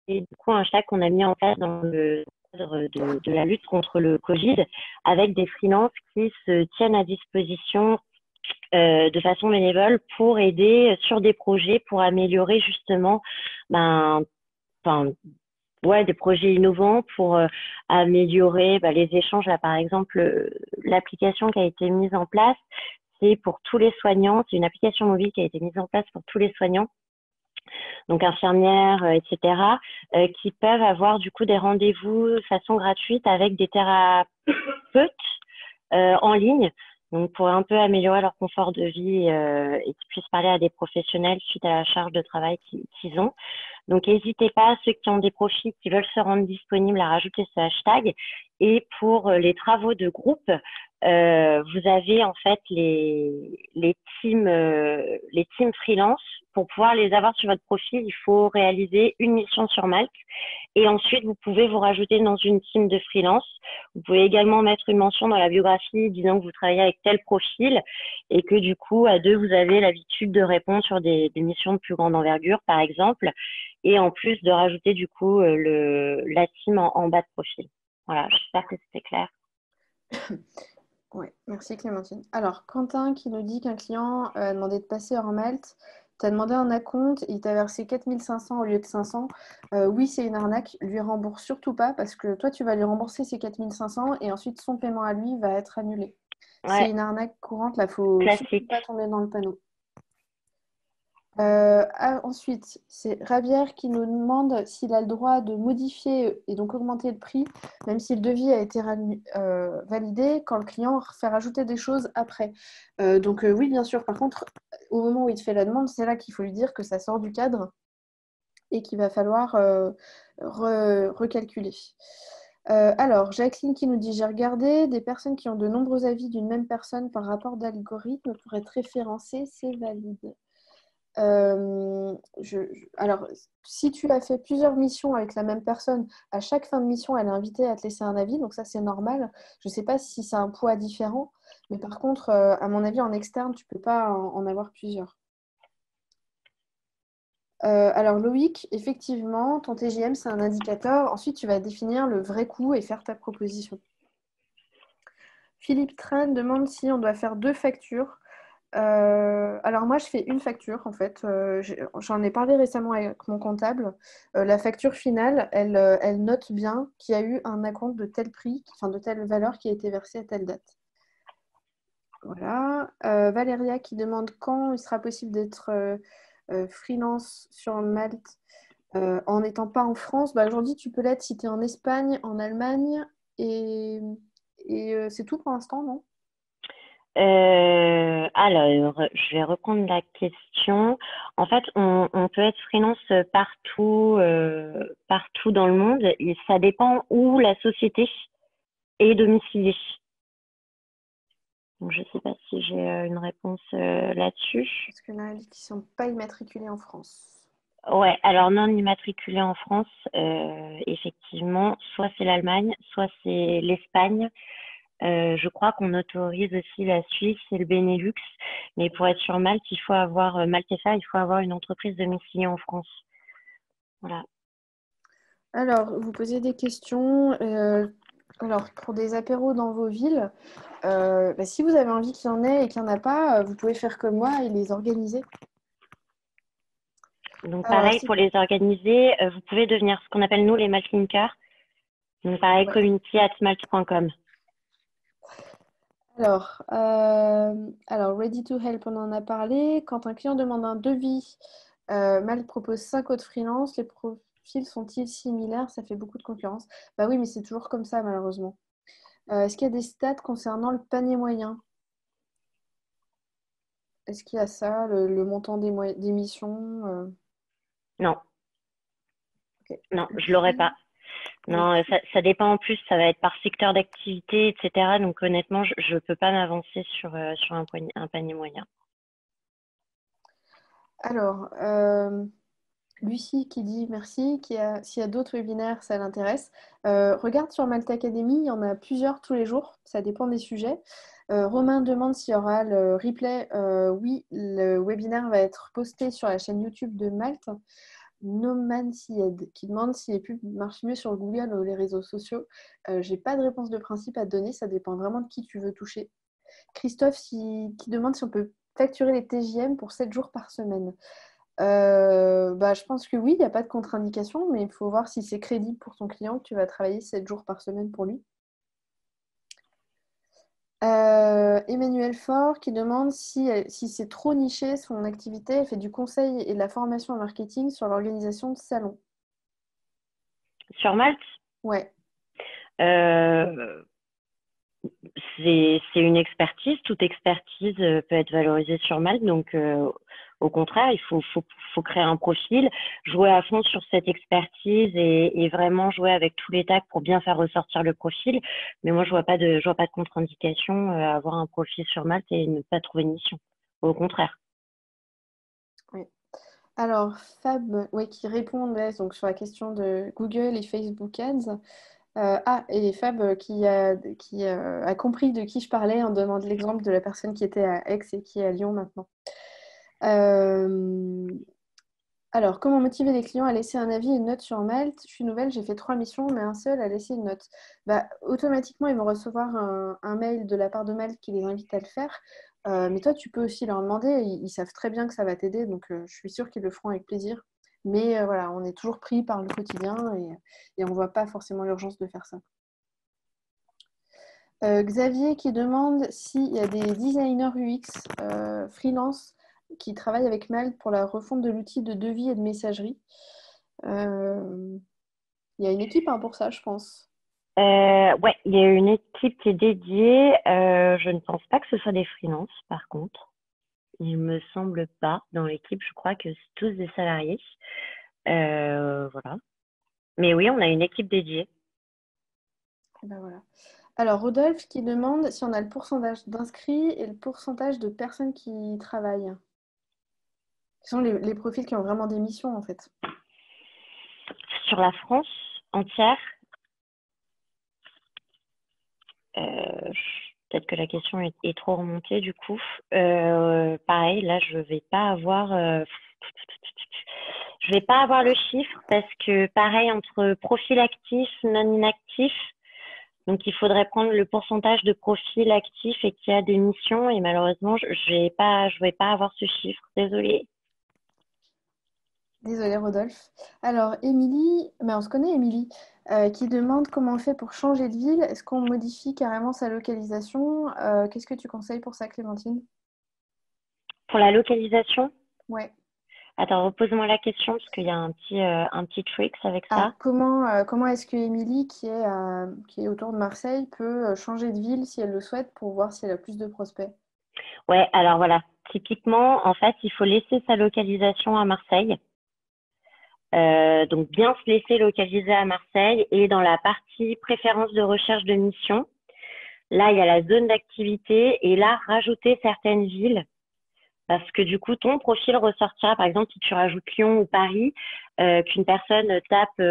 Et du coup, un hashtag qu'on a mis en place dans le cadre de la lutte contre le Covid, avec des freelances qui se tiennent à disposition de façon bénévole pour aider sur des projets pour améliorer justement ben, enfin, ouais, des projets innovants pour améliorer les échanges. Là, par exemple, l'application qui a été mise en place, c'est pour tous les soignants. C'est une application mobile qui a été mise en place pour tous les soignants, donc infirmières, etc., qui peuvent avoir du coup des rendez-vous de façon gratuite avec des thérapeutes en ligne. Donc, pour un peu améliorer leur confort de vie et qu'ils puissent parler à des professionnels suite à la charge de travail qu'ils ont. Donc, n'hésitez pas, ceux qui ont des profils qui veulent se rendre disponibles, à rajouter ce hashtag. Et pour les travaux de groupe, vous avez en fait les teams freelance. Pour pouvoir les avoir sur votre profil, il faut réaliser une mission sur Malte. Et ensuite, vous pouvez vous rajouter dans une team de freelance. Vous pouvez également mettre une mention dans la biographie disant que vous travaillez avec tel profil et que du coup, à deux, vous avez l'habitude de répondre sur des missions de plus grande envergure, par exemple. Et en plus de rajouter du coup la team en bas de profil. Voilà, j'espère que c'était clair. Ouais, merci Clémentine. Alors, Quentin qui nous dit qu'un client a demandé de passer hors Malte, t'as demandé un acompte, il t'a versé 4500 au lieu de 500. Oui, c'est une arnaque, lui rembourse surtout pas parce que toi, tu vas lui rembourser ses 4500 et ensuite son paiement à lui va être annulé. C'est Ouais, une arnaque courante, là, faut surtout classique. pas tomber dans le panneau. Ensuite, c'est Ravière qui nous demande s'il a le droit de modifier et donc augmenter le prix, même si le devis a été validé, quand le client fait rajouter des choses après. Oui, bien sûr. Par contre, au moment où il te fait la demande, c'est là qu'il faut lui dire que ça sort du cadre et qu'il va falloir recalculer. Alors, Jacqueline qui nous dit, j'ai regardé des personnes qui ont de nombreux avis d'une même personne par rapport d'algorithme pour être référencé, c'est valide. Alors, si tu as fait plusieurs missions avec la même personne, à chaque fin de mission, elle est invitée à te laisser un avis, donc ça c'est normal. Je ne sais pas si c'est un poids différent, mais par contre, à mon avis, en externe, tu ne peux pas en avoir plusieurs. Alors Loïc, effectivement, ton TGM c'est un indicateur. Ensuite, tu vas définir le vrai coût et faire ta proposition. Philippe Tran demande si on doit faire deux factures. Alors moi, je fais une facture en fait. J'en ai parlé récemment avec mon comptable. La facture finale, elle note bien qu'il y a eu un acompte de tel prix, enfin de telle valeur qui a été versée à telle date. Voilà. Valéria qui demande quand il sera possible d'être freelance sur Malte en n'étant pas en France. Bah, aujourd'hui, tu peux l'être si tu es en Espagne, en Allemagne et c'est tout pour l'instant, non? Alors, je vais reprendre la question. En fait, on peut être freelance partout dans le monde. Et ça dépend où la société est domiciliée. Donc, je ne sais pas si j'ai une réponse là-dessus. Parce que là, ils ne sont pas immatriculés en France. Ouais, alors non immatriculé en France, effectivement, soit c'est l'Allemagne, soit c'est l'Espagne. Je crois qu'on autorise aussi la Suisse et le Benelux, mais pour être sur Malte, il faut avoir Malte FA, il faut avoir une entreprise domiciliée en France. Voilà. Alors, vous posez des questions. Alors, pour des apéros dans vos villes, si vous avez envie qu'il y en ait et qu'il n'y en a pas, vous pouvez faire comme moi et les organiser. Donc Alors, pareil, pour les organiser, vous pouvez devenir ce qu'on appelle nous les Maltlinkers. Donc pareil, ouais. community@malt.com. Alors, Ready to Help, on en a parlé. Quand un client demande un devis, Malte propose 5 autres freelances. Les profils sont-ils similaires? Ça fait beaucoup de concurrence. Bah oui, mais c'est toujours comme ça, malheureusement. Est-ce qu'il y a des stats concernant le panier moyen? Est-ce qu'il y a ça, le montant des missions? Non, Ok. non, je l'aurais pas. Les Non, ça dépend en plus, ça va être par secteur d'activité, etc. Donc honnêtement, je peux pas m'avancer sur un panier moyen. Alors, Lucie qui dit merci, s'il y a d'autres webinaires, ça l'intéresse. Regarde sur Malte Academy, il y en a plusieurs tous les jours, ça dépend des sujets. Romain demande s'il y aura le replay. Oui, le webinaire va être posté sur la chaîne YouTube de Malte. Noman Sied qui demande si les pubs marchent mieux sur Google ou les réseaux sociaux. J'ai pas de réponse de principe à te donner, ça dépend vraiment de qui tu veux toucher. Christophe qui demande si on peut facturer les TJM pour 7 jours par semaine. Je pense que oui, il n'y a pas de contre-indication, mais il faut voir si c'est crédible pour ton client que tu vas travailler 7 jours par semaine pour lui. Emmanuel Faure qui demande si c'est trop niché son activité. Elle fait du conseil et de la formation en marketing sur l'organisation de salons. Sur Malte, Ouais. euh, c'est une expertise. Toute expertise peut être valorisée sur Malte. Donc, au contraire, il faut créer un profil, jouer à fond sur cette expertise et vraiment jouer avec tous les tags pour bien faire ressortir le profil. Mais moi, je vois pas de contre-indication à avoir un profil sur Malte et ne pas trouver une mission. Au contraire. Oui. Alors, Fab, ouais, qui répond donc, sur la question de Google et Facebook Ads. Et Fab qui a compris de qui je parlais en donnant l'exemple de la personne qui était à Aix et qui est à Lyon maintenant. Euh, alors, comment motiver les clients à laisser un avis et une note sur Malte? Je suis nouvelle, j'ai fait 3 missions, mais un seul a laissé une note. Automatiquement, ils vont recevoir un mail de la part de Malte qui les invite à le faire. Mais toi, tu peux aussi leur demander. Ils savent très bien que ça va t'aider, donc je suis sûre qu'ils le feront avec plaisir. Mais voilà, on est toujours pris par le quotidien et on ne voit pas forcément l'urgence de faire ça. Xavier qui demande s'il y a des designers UX freelance qui travaillent avec Malte pour la refonte de l'outil de devis et de messagerie. Euh, Il y a une équipe pour ça, je pense. Ouais, il y a une équipe qui est dédiée. Je ne pense pas que ce soit des freelances, par contre. Il me semble pas. Dans l'équipe, je crois que c'est tous des salariés. Voilà. Mais oui, on a une équipe dédiée. Et ben voilà. Alors, Rodolphe qui demande si on a le pourcentage d'inscrits et le pourcentage de personnes qui travaillent. Ce sont les profils qui ont vraiment des missions, en fait. Sur la France entière, euh, peut-être que la question est trop remontée du coup. Pareil, là, je vais pas avoir le chiffre parce que pareil entre profil actif, non inactif. Donc, il faudrait prendre le pourcentage de profils actifs et qui a des missions. Et malheureusement, je vais pas avoir ce chiffre. Désolée. Désolée, Rodolphe. Alors, Émilie, mais on se connaît, Émilie, qui demande comment on fait pour changer de ville. Est-ce qu'on modifie carrément sa localisation? Qu'est-ce que tu conseilles pour ça, Clémentine? Pour la localisation, Ouais. attends, repose-moi la question parce qu'il y a un petit tricks avec Ah, ça. comment est-ce que Émilie, qui est autour de Marseille, peut changer de ville si elle le souhaite pour voir si elle a plus de prospects? Ouais, alors voilà. Typiquement, en fait, il faut laisser sa localisation à Marseille. Donc, bien se laisser localiser à Marseille et dans la partie préférence de recherche de mission, là, il y a la zone d'activité et là, rajouter certaines villes parce que du coup, ton profil ressortira, par exemple, si tu rajoutes Lyon ou Paris, qu'une personne tape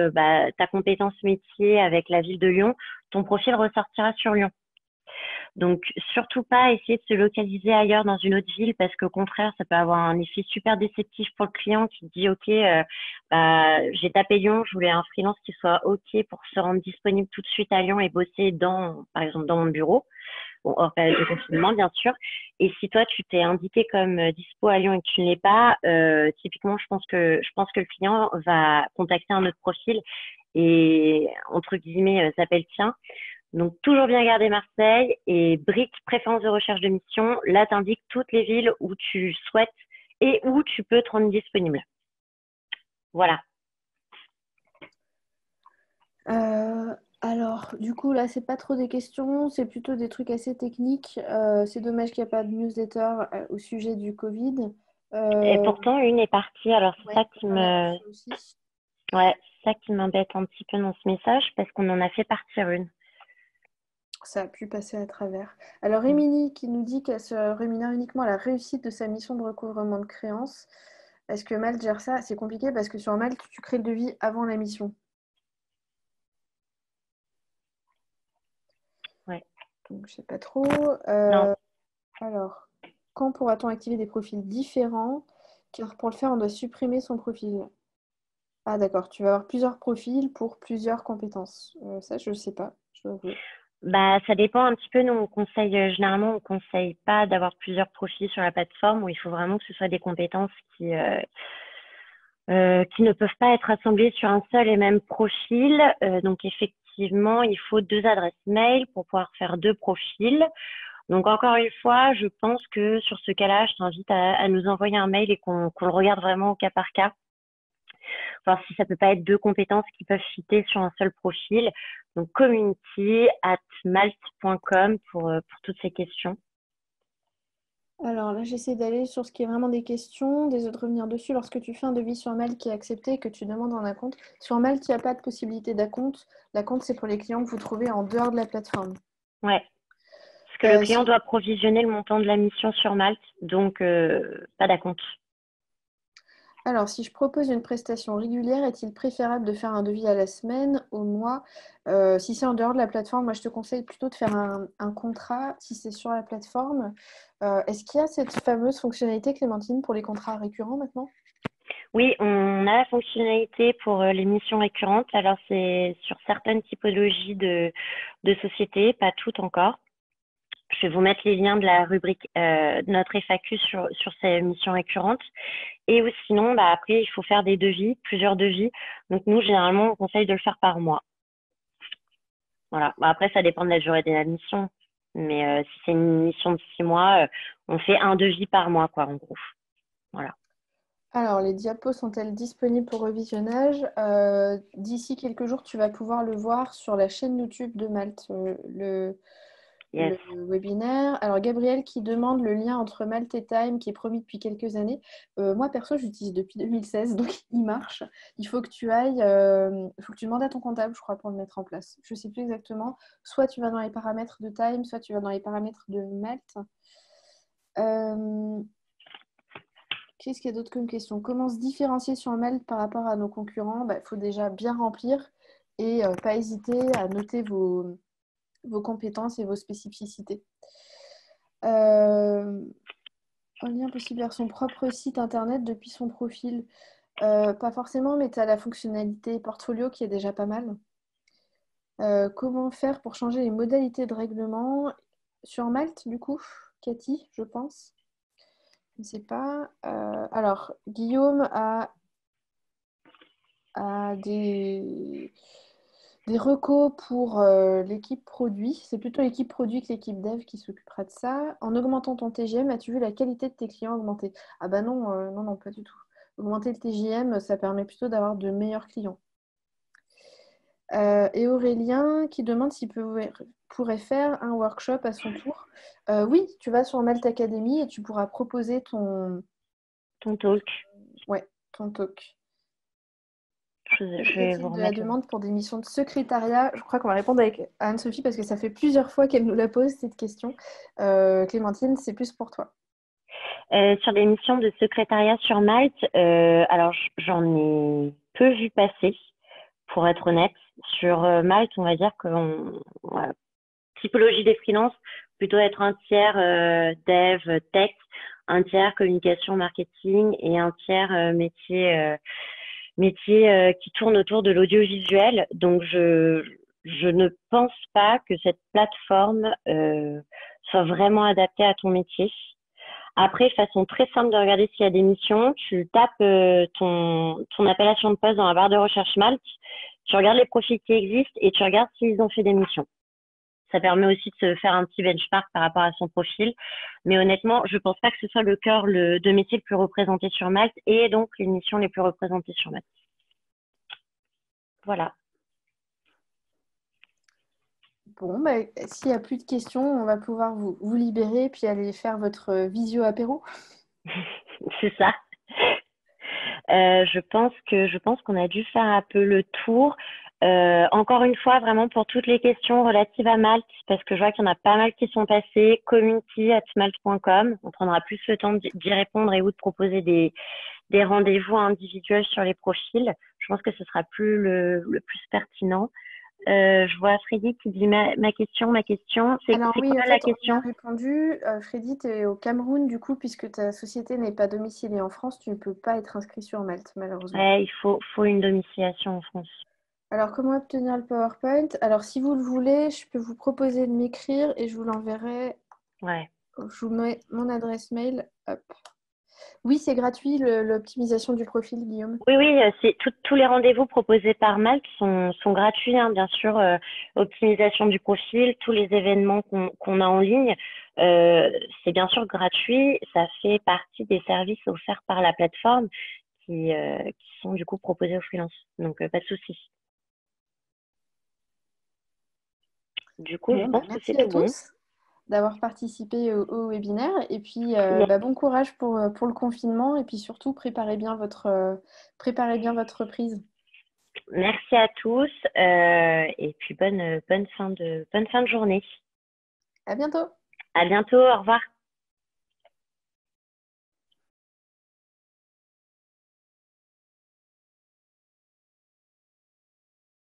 ta compétence métier avec la ville de Lyon, ton profil ressortira sur Lyon. Donc, surtout pas essayer de se localiser ailleurs dans une autre ville parce qu'au contraire, ça peut avoir un effet super déceptif pour le client qui dit, OK, j'ai tapé Lyon, je voulais un freelance qui soit OK pour se rendre disponible tout de suite à Lyon et bosser par exemple, dans mon bureau. Bon, hors période de confinement, bien sûr. Et si toi, tu t'es indiqué comme dispo à Lyon et que tu ne l'es pas, typiquement, je pense que le client va contacter un autre profil et, entre guillemets, s'appelle tien. Donc, toujours bien garder Marseille et brique préférence de recherche de mission. Là, tu indiques toutes les villes où tu souhaites et où tu peux te rendre disponible. Voilà. Alors, du coup, là, c'est pas trop des questions, c'est plutôt des trucs assez techniques. C'est dommage qu'il n'y a pas de newsletter au sujet du Covid. Et Euh, pourtant, une est partie. Alors, ouais, j'en ai reçu aussi. ouais, c'est ça qui m'embête un petit peu dans ce message parce qu'on en a fait partir une. Ça a pu passer à travers. Alors, Émilie qui nous dit qu'elle se rémunère uniquement à la réussite de sa mission de recouvrement de créances. Est-ce que Malte gère ça? C'est compliqué parce que sur Malte, tu crées le devis avant la mission. Ouais. Donc, je sais pas trop. Non. Alors, quand pourra-t-on activer des profils différents? Car pour le faire, on doit supprimer son profil. Ah, d'accord, tu vas avoir plusieurs profils pour plusieurs compétences. Ça, je ne sais pas, je dois avouer. Bah, ça dépend un petit peu. Nous, on conseille, généralement, on conseille pas d'avoir plusieurs profils sur la plateforme où il faut vraiment que ce soit des compétences qui ne peuvent pas être assemblées sur un seul et même profil. Donc, effectivement, il faut 2 adresses mail pour pouvoir faire 2 profils. Donc, encore une fois, je pense que sur ce cas-là, je t'invite à nous envoyer un mail et qu'on le regarde vraiment au cas par cas. Voir si ça peut pas être 2 compétences qui peuvent fitter sur un seul profil. Donc, community@malt.com pour toutes ces questions. Alors là, j'essaie d'aller sur ce qui est vraiment des questions, des autres revenir dessus. Lorsque tu fais un devis sur Malte qui est accepté et que tu demandes un acompte, sur Malte, il n'y a pas de possibilité d'acompte. L'acompte, c'est pour les clients que vous trouvez en dehors de la plateforme. Ouais. Parce que le client Si doit provisionner le montant de la mission sur Malte, donc pas d'acompte. Alors, si je propose une prestation régulière, est-il préférable de faire un devis à la semaine, au mois? Si c'est en dehors de la plateforme, moi je te conseille plutôt de faire un contrat si c'est sur la plateforme. Est-ce qu'il y a cette fameuse fonctionnalité, Clémentine, pour les contrats récurrents maintenant? Oui, on a la fonctionnalité pour les missions récurrentes. Alors, c'est sur certaines typologies de sociétés, pas toutes encore. Je vais vous mettre les liens de la rubrique de notre FAQ sur ces missions récurrentes. Et ou sinon, bah, après, il faut faire des devis, plusieurs devis. Donc, nous, généralement, on conseille de le faire par mois. Voilà. Bah, après, ça dépend de la durée de la mission. Mais si c'est une mission de 6 mois, on fait un devis par mois, quoi, en gros. Voilà. Alors, les diapos sont-elles disponibles pour revisionnage? D'ici quelques jours, tu vas pouvoir le voir sur la chaîne YouTube de Malte, Yes. le webinaire. Alors, Gabriel qui demande le lien entre Malte et Time qui est promis depuis quelques années. Moi, perso, j'utilise depuis 2016, donc il marche. Il faut que tu ailles, il faut que tu demandes à ton comptable, je crois, pour le mettre en place. Je ne sais plus exactement. Soit tu vas dans les paramètres de Time, soit tu vas dans les paramètres de Malte. Euh, Qu'est-ce qu'il y a d'autre comme question? Comment se différencier sur Malte par rapport à nos concurrents? Il faut déjà bien remplir et pas hésiter à noter vos compétences et vos spécificités. Un lien possible vers son propre site internet depuis son profil. Pas forcément, mais tu as la fonctionnalité portfolio qui est déjà pas mal. Comment faire pour changer les modalités de règlement sur Malte, du coup, Cathy, je pense. Je ne sais pas. Alors, Guillaume a des recos pour l'équipe produit. C'est plutôt l'équipe produit que l'équipe dev qui s'occupera de ça. En augmentant ton TGM, as-tu vu la qualité de tes clients augmenter? Ah bah non, non, non, pas du tout. Augmenter le TGM, ça permet plutôt d'avoir de meilleurs clients. Et Aurélien qui demande s'il pourrait faire un workshop à son tour. Oui, tu vas sur Malt Academy et tu pourras proposer Ton talk. ouais, ton talk. Je vais vous Qu'est-il de la remettre le. demande pour des missions de secrétariat? Je crois qu'on va répondre avec Anne-Sophie parce que ça fait plusieurs fois qu'elle nous la pose cette question. Clémentine, c'est plus pour toi. Sur des missions de secrétariat sur Malte, alors j'en ai peu vu passer, pour être honnête. Sur Malte, on va dire que voilà, typologie des freelances, plutôt être un tiers dev, tech, un tiers communication, marketing et un tiers métier qui tourne autour de l'audiovisuel. Donc, je ne pense pas que cette plateforme soit vraiment adaptée à ton métier. Après, façon très simple de regarder s'il y a des missions, tu tapes ton appellation de poste dans la barre de recherche Malte, tu regardes les profils qui existent et tu regardes s'ils ont fait des missions. Ça permet aussi de se faire un petit benchmark par rapport à son profil. Mais honnêtement, je pense pas que ce soit le cœur de métier le plus représenté sur Malte et donc les missions les plus représentées sur Malte. Voilà. Bon, bah, s'il n'y a plus de questions, on va pouvoir vous libérer puis aller faire votre visio apéro. C'est ça. Je pense qu'on a dû faire un peu le tour. Encore une fois, vraiment pour toutes les questions relatives à Malte, parce que je vois qu'il y en a pas mal qui sont passées, community@malte.com. On prendra plus le temps d'y répondre et ou de proposer des rendez-vous individuels sur les profils. Je pense que ce sera le plus pertinent. Je vois Freddy qui dit ma question, ma question. Alors C'est oui, quoi en la fait, on y a question? répondu. Freddy, tu es au Cameroun, du coup, puisque ta société n'est pas domiciliée en France, tu ne peux pas être inscrit sur Malte, malheureusement. Ouais, faut une domiciliation en France. Alors, comment obtenir le PowerPoint? Alors, si vous le voulez, je peux vous proposer de m'écrire et je vous l'enverrai. Ouais. Je vous mets mon adresse mail. Hop. Oui, c'est gratuit, l'optimisation du profil, Guillaume. Oui, oui, tous les rendez-vous proposés par Malte sont gratuits, hein, bien sûr. Optimisation du profil, tous les événements qu'on a en ligne, c'est bien sûr gratuit. Ça fait partie des services offerts par la plateforme qui sont du coup proposés aux freelances. Donc, pas de souci. Du coup, je Bon, bah, pense que c'est merci à tout bon. tous d'avoir participé au webinaire. Et puis, Yes. bah, bon courage pour le confinement. Et puis surtout, préparez bien votre reprise. Merci à tous et puis bonne fin de journée. À bientôt! À bientôt, au revoir.